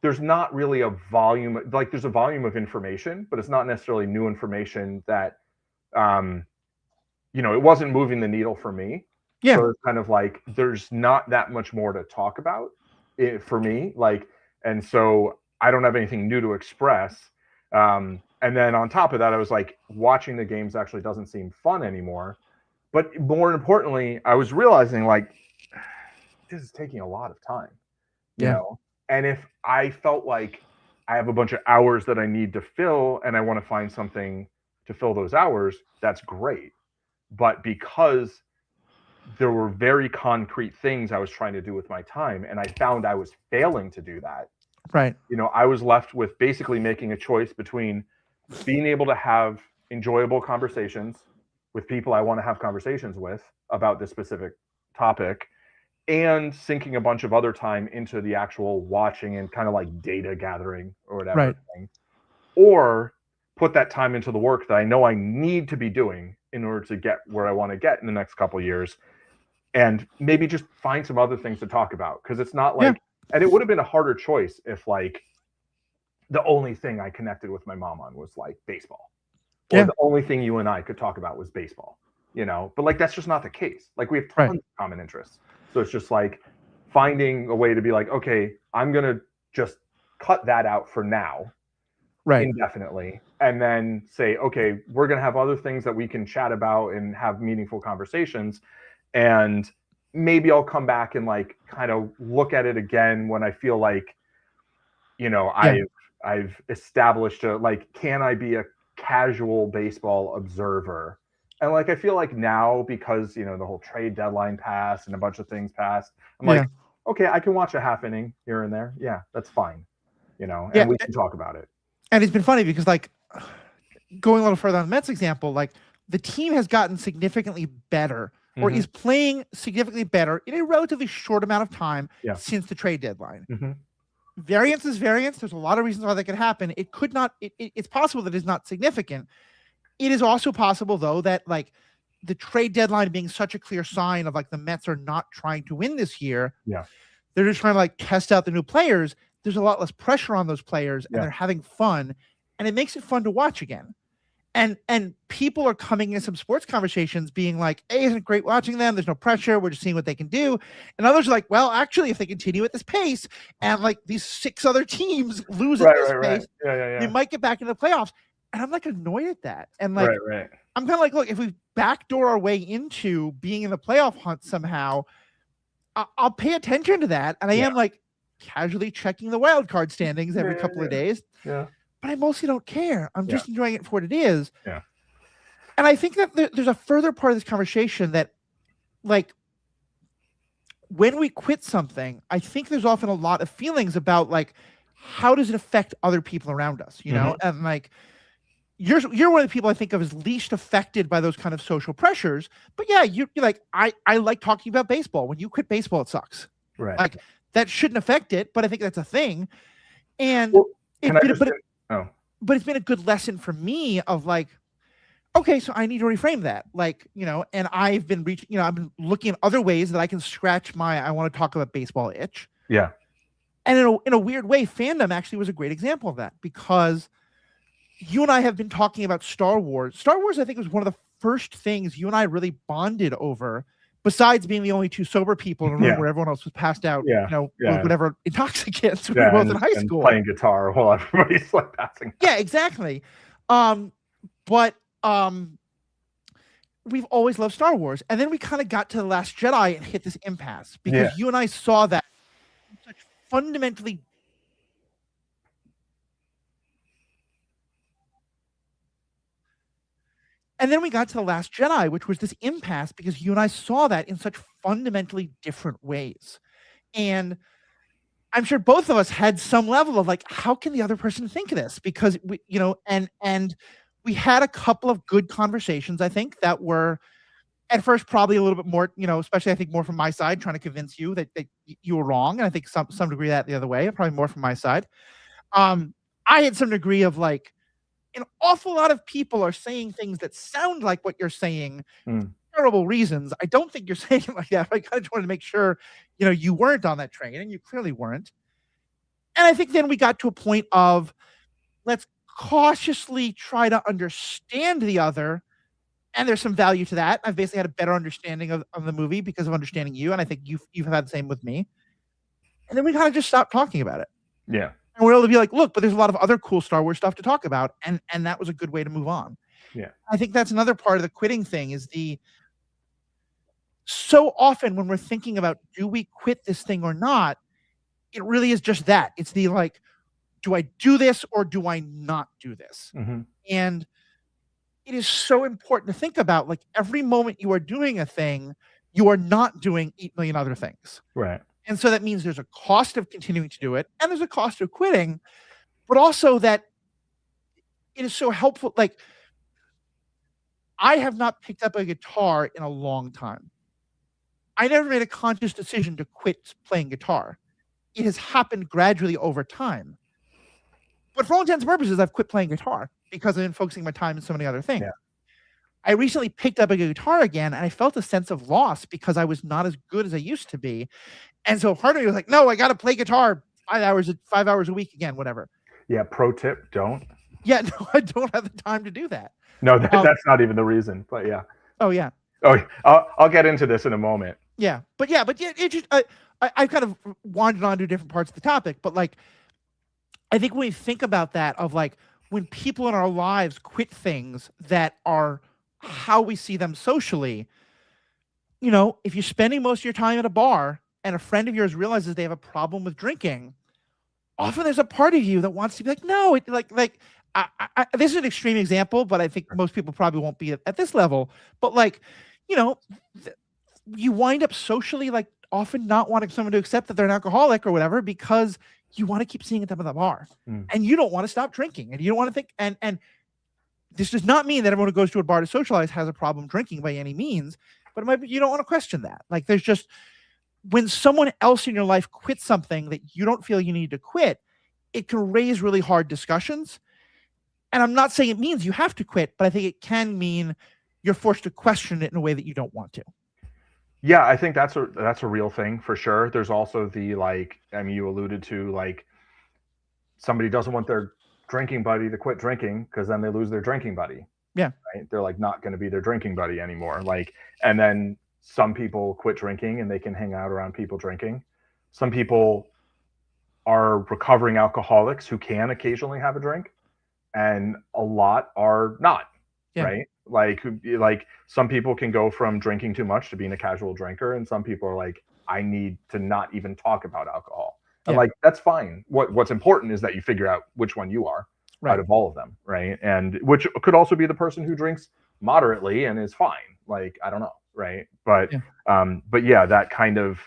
there's not really a volume, like there's a volume of information, but it's not necessarily new information that, it wasn't moving the needle for me. Yeah. So it's kind of like, there's not that much more to talk about for me. Like, and so I don't have anything new to express. And then on top of that, I was like, watching the games actually doesn't seem fun anymore. But more importantly, I was realizing like, this is taking a lot of time, you know? And if I felt like I have a bunch of hours that I need to fill and I want to find something to fill those hours, that's great. But because there were very concrete things I was trying to do with my time, and I found I was failing to do that. Right. I was left with basically making a choice between being able to have enjoyable conversations with people I want to have conversations with about this specific topic, and sinking a bunch of other time into the actual watching and kind of like data gathering or whatever thing, or put that time into the work that I know I need to be doing in order to get where I want to get in the next couple of years, and maybe just find some other things to talk about. Because it's not like, and it would have been a harder choice if like the only thing I connected with my mom on was like baseball, or the only thing you and I could talk about was baseball, but like, that's just not the case. Like we have tons of common interests. So it's just like finding a way to be like, okay, I'm going to just cut that out for now, indefinitely. And then say, okay, we're going to have other things that we can chat about and have meaningful conversations. And maybe I'll come back and like kind of look at it again when I feel like, I've established can I be a casual baseball observer? And like, I feel like now, because, the whole trade deadline passed and a bunch of things passed, I'm like, okay, I can watch a half inning here and there. Yeah, that's fine. And we can talk about it. And it's been funny because like going a little further on the Mets example, like the team has gotten significantly better or is playing significantly better in a relatively short amount of time since the trade deadline. Variance is variance. There's a lot of reasons why that could happen. It could not, it's possible that it's not significant. It is also possible, though, that like the trade deadline being such a clear sign of like the Mets are not trying to win this year. They're just trying to like test out the new players. There's a lot less pressure on those players and they're having fun, and it makes it fun to watch again. And people are coming in some sports conversations being like, hey, isn't it great watching them? There's no pressure. We're just seeing what they can do. And others are like, well, actually, if they continue at this pace and like these 6 other teams lose at this pace, they might get back into the playoffs. And I'm like annoyed at that. And like, I'm kind of like, look, if we backdoor our way into being in the playoff hunt somehow, I'll pay attention to that. And I am like casually checking the wild card standings every couple of days. But I mostly don't care. I'm just enjoying it for what it is. And I think that there's a further part of this conversation that, like, when we quit something, I think there's often a lot of feelings about, like, how does it affect other people around us, you know? And, like, you're one of the people I think of as least affected by those kind of social pressures. But, yeah, you're like, I like talking about baseball. When you quit baseball, it sucks. Like, that shouldn't affect it, but I think that's a thing. And but it's been a good lesson for me of like, okay, so I need to reframe that. Like, you know, and I've been reaching, you know, I've been looking at other ways that I can scratch my, I want to talk about baseball itch. And in a weird way, fandom actually was a great example of that, because you and I have been talking about Star Wars. Star Wars, I think, was one of the first things you and I really bonded over, besides being the only 2 sober people in a room where everyone else was passed out, you know, with whatever intoxicants we were both in high school. Playing guitar while everybody's like passing out. Yeah, exactly. But we've always loved Star Wars. And then we kind of got to The Last Jedi and hit this impasse, because you and I saw that such fundamentally. And then we got to The Last Jedi, which was this impasse because you and I saw that in such fundamentally different ways. And I'm sure both of us had some level of like, how can the other person think of this? Because we, you know, and we had a couple of good conversations, I think, that were at first probably a little bit more, you know, especially I think more from my side, trying to convince you that you were wrong. And I think some degree that the other way, probably more from my side. I had some degree of like, an awful lot of people are saying things that sound like what you're saying for terrible reasons. I don't think you're saying it like that. I kind of just wanted to make sure, you know, you weren't on that train, and you clearly weren't. And I think then we got to a point of, let's cautiously try to understand the other. And there's some value to that. I've basically had a better understanding of the movie because of understanding you. And I think you've had the same with me. And then we kind of just stopped talking about it. And we're able to be like, look, but there's a lot of other cool Star Wars stuff to talk about. And that was a good way to move on. I think that's another part of the quitting thing is so often when we're thinking about, do we quit this thing or not? It really is just that. It's the like, do I do this or do I not do this? And it is so important to think about, like, every moment you are doing a thing, you are not doing 8 million other things. And so that means there's a cost of continuing to do it, and there's a cost of quitting, but also that it is so helpful. Like, I have not picked up a guitar in a long time. I never made a conscious decision to quit playing guitar. It has happened gradually over time. But for all intents and purposes, I've quit playing guitar because I've been focusing my time on so many other things. I recently picked up a guitar again, and I felt a sense of loss because I was not as good as I used to be. And so part of me was like, no, I got to play guitar 5 hours a week again, whatever. Pro tip, don't. No, I don't have the time to do that. No, that's not even the reason, but yeah. Oh, yeah. I'll get into this in a moment. But it just, I kind of wandered on to different parts of the topic, but like, I think when we think about that, of like, when people in our lives quit things that are how we see them socially, you know, if you're spending most of your time at a bar and a friend of yours realizes they have a problem with drinking, often there's a part of you that wants to be like, no, this is an extreme example, but I think most people probably won't be at this level. But like, you know, you wind up socially, like, often not wanting someone to accept that they're an alcoholic or whatever, because you want to keep seeing them at the bar and you don't want to stop drinking, and you don't want to think, and this does not mean that everyone who goes to a bar to socialize has a problem drinking by any means. but it might be you don't want to question that. Like there's just when someone else in your life quits something that you don't feel you need to quit, it can raise really hard discussions. And I'm not saying it means you have to quit, but I think it can mean you're forced to question it in a way that you don't want to. Yeah, I think that's a real thing for sure. There's also the like, I mean, you alluded to like somebody doesn't want their drinking buddy to quit drinking because then they lose their drinking buddy. Yeah. Right? They're like not going to be their drinking buddy anymore. Like, and then some people quit drinking and they can hang out around people drinking. Some people are recovering alcoholics who can occasionally have a drink, and a lot are not. Yeah. Right? Like some people can go from drinking too much to being a casual drinker, and some people are like, I need to not even talk about alcohol. And Yeah. like that's fine. What's important is that you figure out which one you are out of all of them, right? And which could also be the person who drinks moderately and is fine. Like I don't know, right? But yeah, that kind of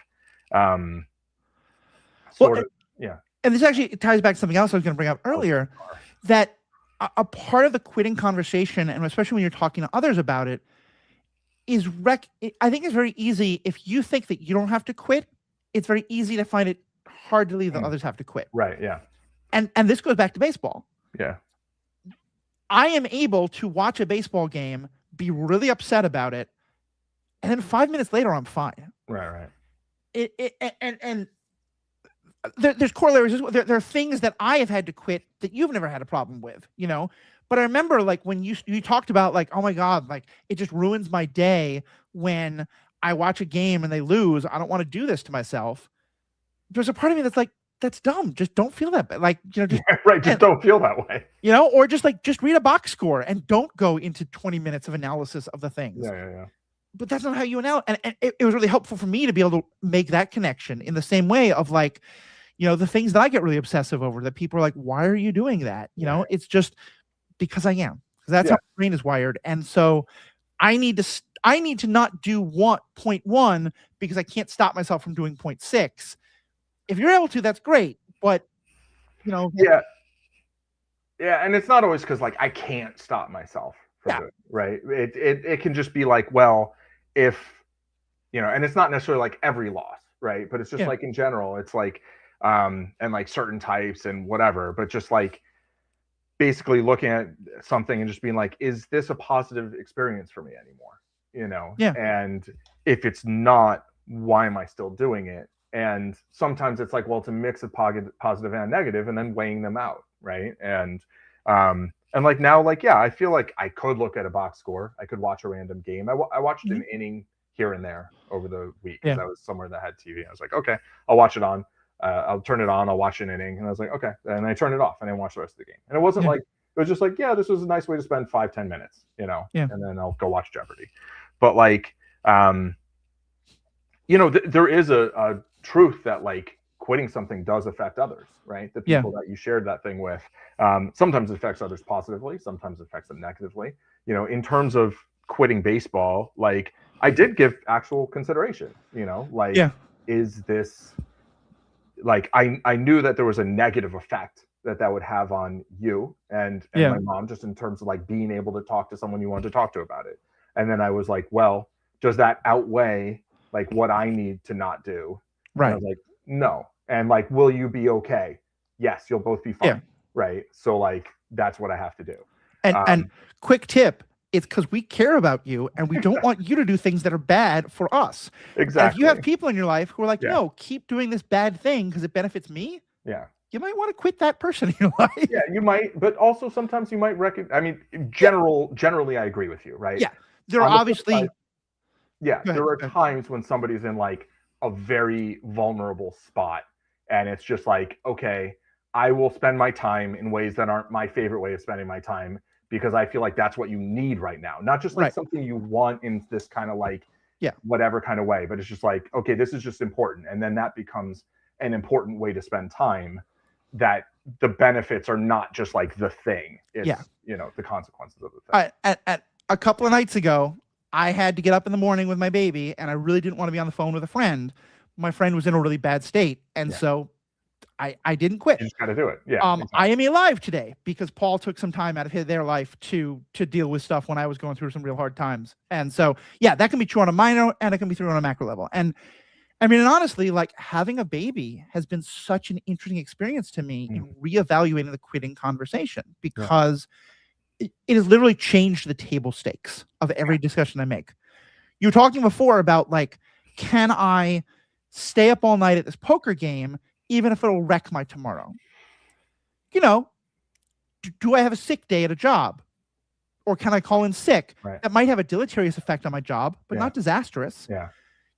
And this actually ties back to something else I was going to bring up earlier, that a part of the quitting conversation, and especially when you're talking to others about it, is I think it's very easy if you think that you don't have to quit. It's very easy to find it hard to believe that others have to quit. Right. Yeah. And this goes back to baseball. Yeah. I am able to watch a baseball game, be really upset about it, and then 5 minutes later I'm fine. Right. And there's corollaries. There are things that I have had to quit that you've never had a problem with, you know. But I remember like when you talked about like, oh my God, like it just ruins my day when I watch a game and they lose. I don't want to do this to myself. There's a part of me that's like, that's dumb. Just don't feel that bad. Like, you know, just, right. Just don't feel that way. You know, or just read a box score and don't go into 20 minutes of analysis of the things. Yeah. But that's not how you analyze. And it was really helpful for me to be able to make that connection in the same way of like, you know, the things that I get really obsessive over that people are like, why are you doing that? You know, it's just because I am. Because that's how my brain is wired. And so I need to not do 0.1 because I can't stop myself from doing 0.6. If you're able to, that's great. But, you know. Yeah. And it's not always because like I can't stop myself from doing it, right? It can just be like, well, if, you know, and it's not necessarily like every loss, right? But it's just like in general, it's like, and like certain types and whatever, but just like basically looking at something and just being like, is this a positive experience for me anymore? You know? Yeah. And if it's not, why am I still doing it? And sometimes it's like, well, it's a mix of positive and negative, and then weighing them out, right? And like now, like, yeah, I feel like I could look at a box score. I could watch a random game. I watched an inning here and there over the week because I was somewhere that had TV. I was like, okay, I'll watch it on. I'll turn it on. I'll watch an inning. And I was like, okay. And I turned it off and then watch the rest of the game. And it wasn't like, it was just like, yeah, this was a nice way to spend 5-10 minutes, you know? Yeah. And then I'll go watch Jeopardy. But like, you know, there is a truth that like quitting something does affect others, right? The people that you shared that thing with, sometimes it affects others positively, sometimes it affects them negatively. You know, in terms of quitting baseball, like I did give actual consideration, you know, like, is this like, I knew that there was a negative effect that would have on you and my mom, just in terms of like being able to talk to someone you wanted to talk to about it. And then I was like, well, does that outweigh like what I need to not do? Right. And I was like, no. And like, will you be okay? Yes, you'll both be fine. Yeah. Right. So like, that's what I have to do. And quick tip, it's because we care about you and we don't want you to do things that are bad for us. Exactly. And if you have people in your life who are like, no, keep doing this bad thing because it benefits me. Yeah. You might want to quit that person in your life. Yeah, you might, but also sometimes you might I mean, generally I agree with you, right? Yeah. There are obviously there are times when somebody's in like a very vulnerable spot and it's just like, okay, I will spend my time in ways that aren't my favorite way of spending my time because I feel like that's what you need right now. Not just like something you want in this kind of like whatever kind of way, but it's just like, okay, this is just important. And then that becomes an important way to spend time, that the benefits are not just like the thing. It's, you know, the consequences of the thing. At a couple of nights ago, I had to get up in the morning with my baby and I really didn't want to be on the phone with a friend. My friend was in a really bad state. And so I didn't quit. You just got to do it. Yeah. Exactly. I am alive today because Paul took some time out of their life to deal with stuff when I was going through some real hard times. And so, yeah, that can be true on a minor and it can be true on a macro level. And I mean, and honestly, like having a baby has been such an interesting experience to me in reevaluating the quitting conversation because it has literally changed the table stakes of every discussion I make. You were talking before about like, can I stay up all night at this poker game even if it'll wreck my tomorrow? You know, do I have a sick day at a job? Or can I call in sick? Right. That might have a deleterious effect on my job, but not disastrous. Yeah.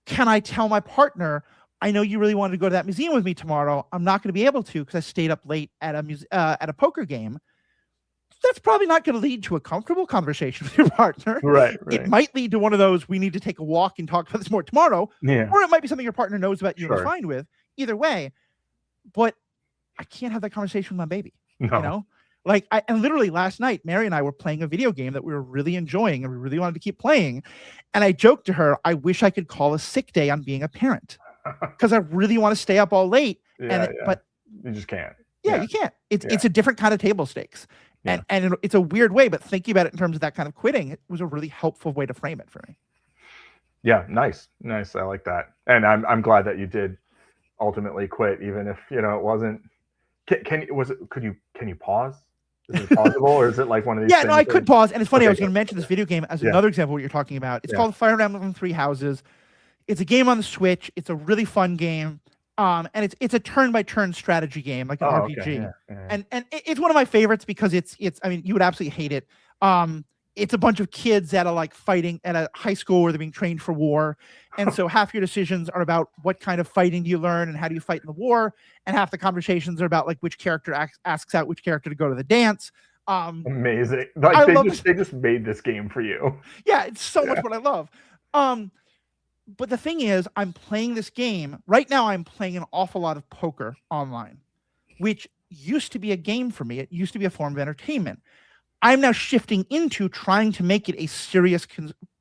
Can I tell my partner, I know you really wanted to go to that museum with me tomorrow. I'm not going to be able to because I stayed up late at a poker game. That's probably not going to lead to a comfortable conversation with your partner. Right. It might lead to one of those, we need to take a walk and talk about this more tomorrow. Yeah. Or it might be something your partner knows about you and is fine with. Either way. But I can't have that conversation with my baby. No. You know? Like, and literally last night, Mary and I were playing a video game that we were really enjoying and we really wanted to keep playing. And I joked to her, I wish I could call a sick day on being a parent because I really want to stay up all late. But you just can't. Yeah, you can't. It's a different kind of table stakes. Yeah. And it's a weird way, but thinking about it in terms of that kind of quitting, it was a really helpful way to frame it for me. Yeah, nice. I like that. And I'm glad that you did ultimately quit, even if, you know, it wasn't. Can you pause? Is it possible, or is it like one of these? Yeah, no, I could pause. And it's funny, I was going to mention this okay. video game as another example of what you're talking about. It's called Fire Emblem Three Houses. It's a game on the Switch. It's a really fun game. And it's a turn-by-turn strategy game, like an RPG. Okay. And it's one of my favorites because it's I mean, you would absolutely hate it. It's a bunch of kids that are like fighting at a high school where they're being trained for war. And so half your decisions are about what kind of fighting do you learn and how do you fight in the war. And half the conversations are about like which character asks out which character to go to the dance. Amazing. Like they just made this game for you. Yeah, it's so much what I love. But the thing is, I'm playing this game. Right now, I'm playing an awful lot of poker online, which used to be a game for me. It used to be a form of entertainment. I'm now shifting into trying to make it a serious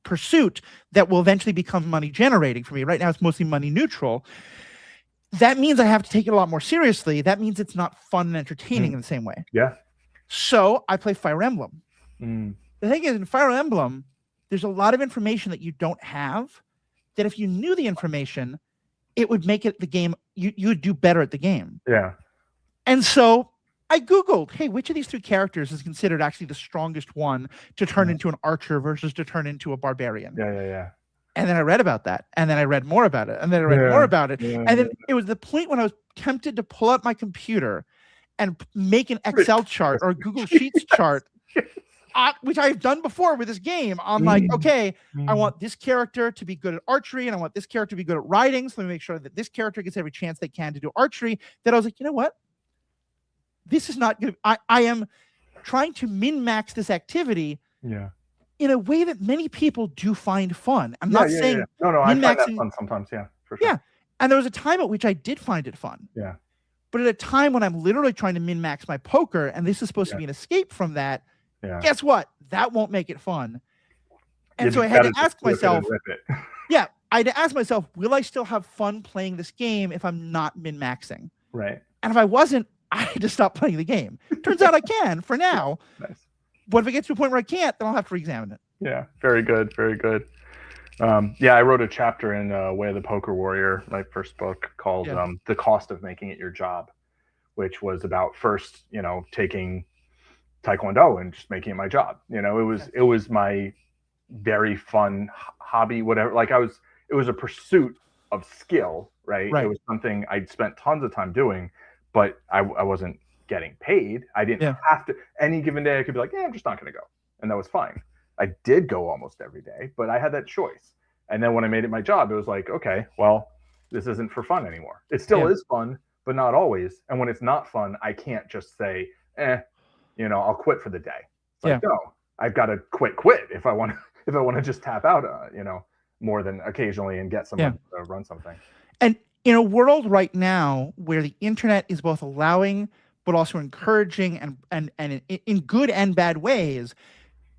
pursuit that will eventually become money generating for me. Right now, it's mostly money neutral. That means I have to take it a lot more seriously. That means it's not fun and entertaining in the same way. Yeah. So I play Fire Emblem. The thing is, in Fire Emblem, there's a lot of information that you don't have that if you knew the information, it would make it the game, you would do better at the game. Yeah. And so I Googled, hey, which of these three characters is considered actually the strongest one to turn into an archer versus to turn into a barbarian? Yeah. And then I read about that. And then I read more about it. And then I read more about it. And then it was the point when I was tempted to pull out my computer and make an Excel chart or a Google Sheets chart, which I've done before with this game. I'm like, okay, I want this character to be good at archery and I want this character to be good at riding. So let me make sure that this character gets every chance they can to do archery. That I was like, you know what? This is not good. I am trying to min-max this activity in a way that many people do find fun. I'm not saying no, I find that fun sometimes, for sure. Yeah. And there was a time at which I did find it fun. Yeah. But at a time when I'm literally trying to min-max my poker and this is supposed to be an escape from that, guess what? That won't make it fun. And so I had to ask myself, I had to ask myself, will I still have fun playing this game if I'm not min-maxing? Right. And if I wasn't, I had to stop playing the game. Turns out I can for now. Nice. But if it gets to a point where I can't, then I'll have to re-examine it. Yeah, very good. Very good. I wrote a chapter in Way of the Poker Warrior, my first book, called The Cost of Making It Your Job, which was about first, taking Taekwondo and just making it my job. It was my very fun hobby, whatever. Like it was a pursuit of skill, right? It was something I'd spent tons of time doing, but I wasn't getting paid. I didn't have to. Any given day I could be like, I'm just not going to go. And that was fine. I did go almost every day, but I had that choice. And then when I made it my job, it was like, okay, well, this isn't for fun anymore. It still is fun, but not always. And when it's not fun, I can't just say, I'll quit for the day. It's like, no, I've got to quit if I want to just tap out, more than occasionally and get someone to run something. And in a world right now where the internet is both allowing but also encouraging and in good and bad ways,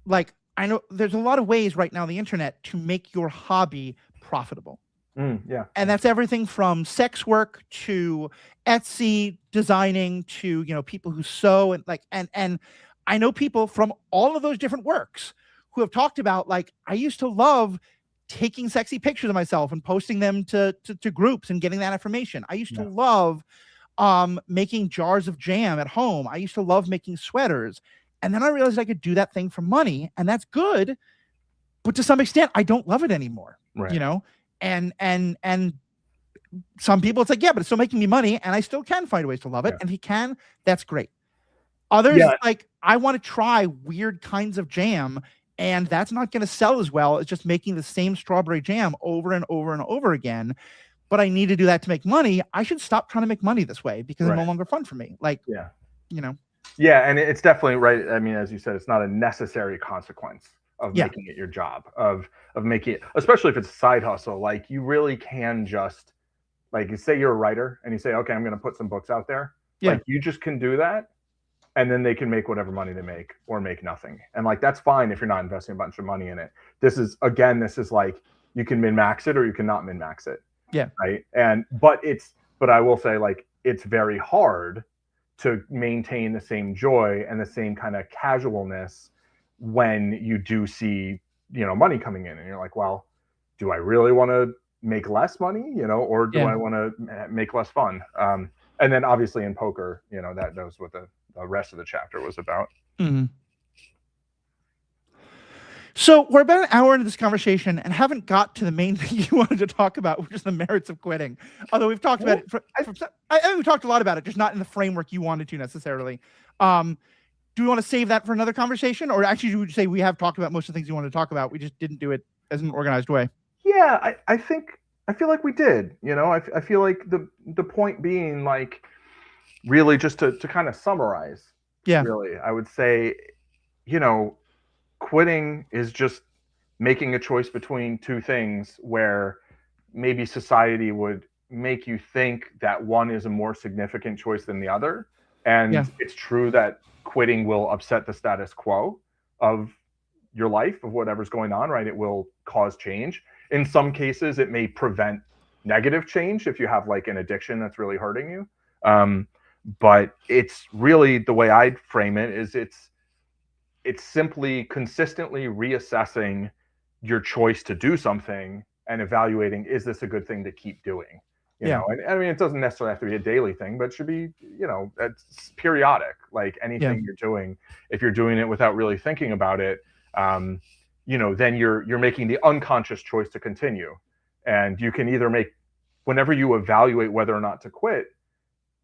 like I know there's a lot of ways right now on the internet to make your hobby profitable. Yeah. And that's everything from sex work to Etsy designing to, people who sew and I know people from all of those different works who have talked about, like, I used to love taking sexy pictures of myself and posting them to groups and getting that information. I used to love making jars of jam at home. I used to love making sweaters. And then I realized I could do that thing for money, and that's good. But to some extent, I don't love it anymore. Right. And some people, it's like, yeah, but it's still making me money, and I still can find ways to love it. Yeah. And if you can, that's great. Others, like, I want to try weird kinds of jam, and that's not going to sell as well as just making the same strawberry jam over and over and over again. But I need to do that to make money. I should stop trying to make money this way because it's no longer fun for me. Like, Yeah, and it's definitely right. I mean, as you said, it's not a necessary consequence of making it your job, of making it, especially if it's a side hustle. Like, you really can just, like, you say you're a writer and you say, okay, I'm going to put some books out there. Yeah. Like, you just can do that, and then they can make whatever money they make or make nothing. And, like, that's fine if you're not investing a bunch of money in it. This is like, you can min-max it or you cannot min-max it. Yeah. Right. But I will say, like, it's very hard to maintain the same joy and the same kind of casualness when you do see, money coming in and you're like, well, do I really want to make less money, or do I want to make less fun? And then obviously in poker, that knows what the rest of the chapter was about. Mm-hmm. So we're about an hour into this conversation and haven't got to the main thing you wanted to talk about, which is the merits of quitting. Although we've talked about it, I think we talked a lot about it, just not in the framework you wanted to necessarily. Do we want to save that for another conversation, or actually, would you say we have talked about most of the things you wanted to talk about? We just didn't do it as an organized way. Yeah, I feel like we did. I feel like the point being, like, really just to kind of summarize. Yeah. Really, I would say, quitting is just making a choice between two things where maybe society would make you think that one is a more significant choice than the other. And it's true that quitting will upset the status quo of your life, of whatever's going on, right? It will cause change. In some cases, it may prevent negative change if you have, like, an addiction that's really hurting you. But it's really, the way I'd frame it is it's simply consistently reassessing your choice to do something and evaluating, is this a good thing to keep doing? You know, and I mean, it doesn't necessarily have to be a daily thing, but it should be, it's periodic. Like anything you're doing, if you're doing it without really thinking about it, then you're making the unconscious choice to continue. And you can either make, whenever you evaluate whether or not to quit,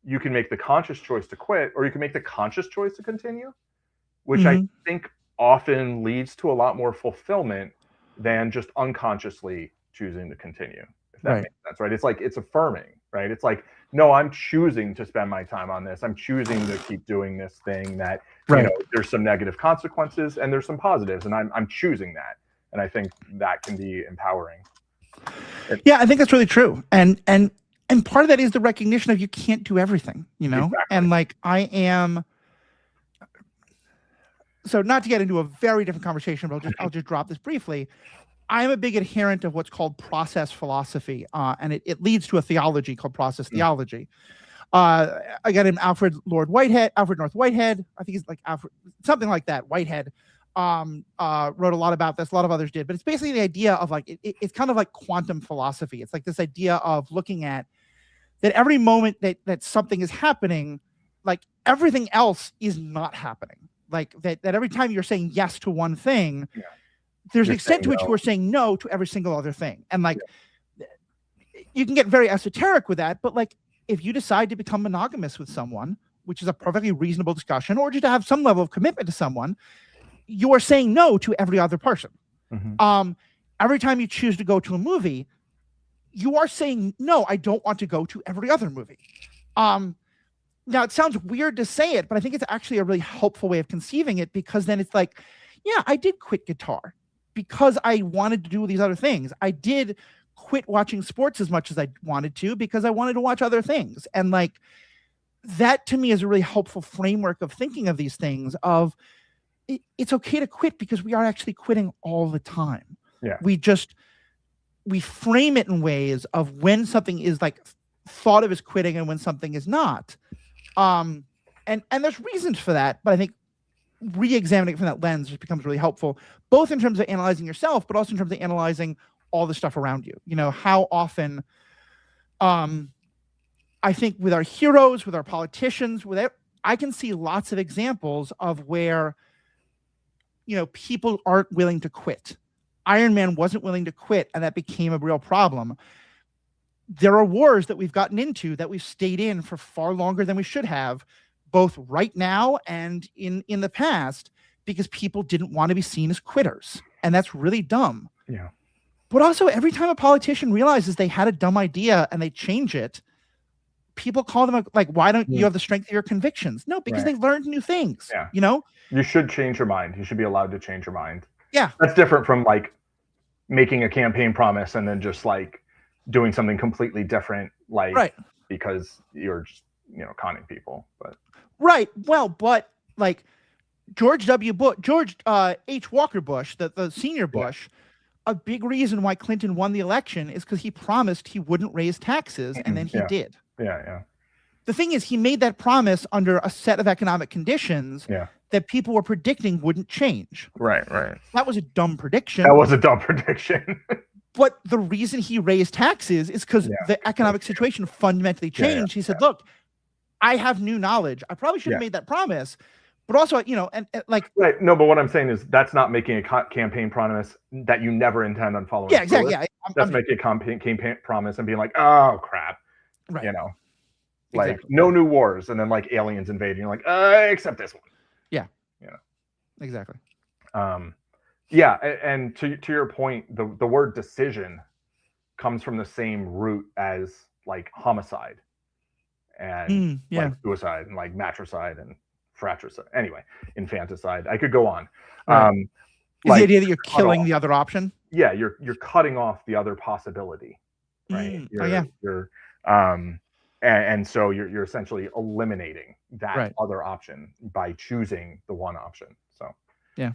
you can make the conscious choice to quit, or you can make the conscious choice to continue, which I think often leads to a lot more fulfillment than just unconsciously choosing to continue. If that makes sense, right? It's like, it's affirming, right? It's like, no, I'm choosing to spend my time on this. I'm choosing to keep doing this thing that, there's some negative consequences and there's some positives, and I'm choosing that. And I think that can be empowering. Yeah, I think that's really true. And part of that is the recognition of you can't do everything, Exactly. And like, so not to get into a very different conversation, but I'll just drop this briefly. I'm a big adherent of what's called process philosophy, and it leads to a theology called process theology. I got him Alfred North Whitehead. I think he's like Alfred, something like that. Whitehead wrote a lot about this. A lot of others did, but it's basically the idea of, like, it's kind of like quantum philosophy. It's like this idea of looking at that every moment that something is happening, like, everything else is not happening. Like that every time you're saying yes to one thing, there's an extent to which you are saying no to every single other thing. And like, you can get very esoteric with that, but like, if you decide to become monogamous with someone, which is a perfectly reasonable discussion, or just to have some level of commitment to someone, you are saying no to every other person. Every time you choose to go to a movie, you are saying, no, I don't want to go to every other movie. Now, it sounds weird to say it, but I think it's actually a really helpful way of conceiving it, because then it's like, yeah, I did quit guitar because I wanted to do these other things. I did quit watching sports as much as I wanted to because I wanted to watch other things. And like, that to me is a really helpful framework of thinking of these things, of it's okay to quit because we are actually quitting all the time. Yeah. we frame it in ways of when something is like thought of as quitting and when something is not. And there's reasons for that, but I think re-examining it from that lens just becomes really helpful, both in terms of analyzing yourself, but also in terms of analyzing all the stuff around you. You know, how often, I think with our heroes, with our politicians, I can see lots of examples of where, you know, people aren't willing to quit. Iron Man wasn't willing to quit, and that became a real problem. There are wars that we've gotten into that we've stayed in for far longer than we should have, both right now and in the past, because people didn't want to be seen as quitters. And that's really dumb. Yeah. But also, every time a politician realizes they had a dumb idea and they change it, people call them like, why don't you have the strength of your convictions? No, because they learned new things. Yeah. You know? You should change your mind. You should be allowed to change your mind. Yeah. That's different from like making a campaign promise and then just like doing something completely different, like because you're just, you know, conning people. But well, but like George H. Walker Bush, the senior Bush, a big reason why Clinton won the election is because he promised he wouldn't raise taxes, and then he did. Yeah. The thing is, he made that promise under a set of economic conditions that people were predicting wouldn't change. Right. That was a dumb prediction. But the reason he raised taxes is because the economic situation fundamentally changed. He said, look, I have new knowledge. I probably should have made that promise. But also, you know, and like... Right. No, but what I'm saying is that's not making a campaign promise that you never intend on following. Yeah, exactly. Yeah, that's making a campaign promise and being like, oh, crap. Right. You know, like no new wars. And then like aliens invading. You're like, except this one. Yeah. You know. Exactly. Yeah. And to your point, the word decision comes from the same root as like homicide and like suicide and like matricide and fratricide. Anyway, infanticide. I could go on. Is the idea that you're killing the other option? Yeah, you're cutting off the other possibility, right? And so you're essentially eliminating that other option by choosing the one option. So yeah.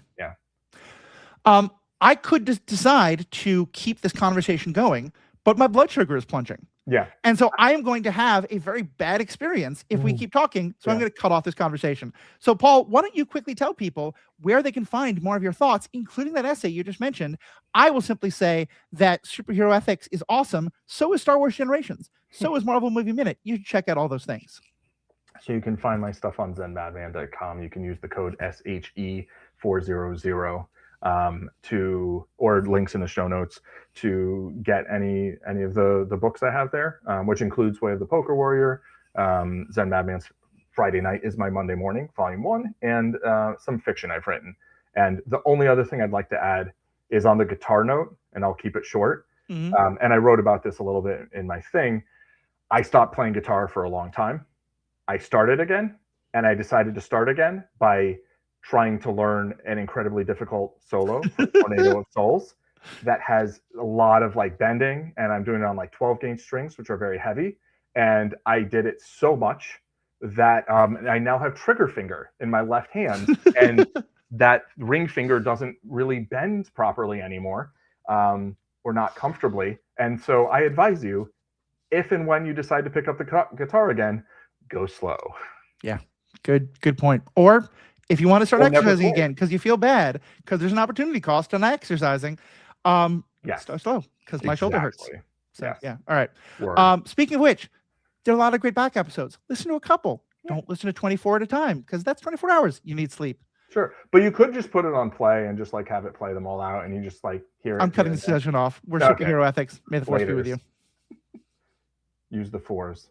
I could decide to keep this conversation going, but my blood sugar is plunging. Yeah. And so I am going to have a very bad experience if we keep talking. So I'm going to cut off this conversation. So Paul, why don't you quickly tell people where they can find more of your thoughts, including that essay you just mentioned. I will simply say that Superhero Ethics is awesome. So is Star Wars Generations. So is Marvel Movie Minute. You should check out all those things. So you can find my stuff on zenmadman.com. You can use the code SHE400 or links in the show notes to get any of the books I have there, which includes Way of the Poker Warrior, Zen Madman's Friday Night is My Monday Morning, Volume 1, and some fiction I've written. And the only other thing I'd like to add is on the guitar note, and I'll keep it short. And I wrote about this a little bit in my thing. I stopped playing guitar for a long time. I started again, and I decided to start again by trying to learn an incredibly difficult solo for Tornado of Souls that has a lot of like bending, and I'm doing it on like 12-gauge strings, which are very heavy. And I did it so much that I now have trigger finger in my left hand, and that ring finger doesn't really bend properly anymore, or not comfortably. And so I advise you, if and when you decide to pick up the guitar again, go slow. Yeah, good point. Or if you want to start exercising again because you feel bad, because there's an opportunity cost on exercising, start slow because my shoulder hurts. So yeah, all right. Speaking of which, there are a lot of great back episodes. Listen to a couple. Don't listen to 24 at a time because that's 24 hours. You need sleep. Sure, but you could just put it on play and just like have it play them all out, and you just like hear it. I'm cutting the session off. We're Superhero Ethics. May the force be with you. Use the fours.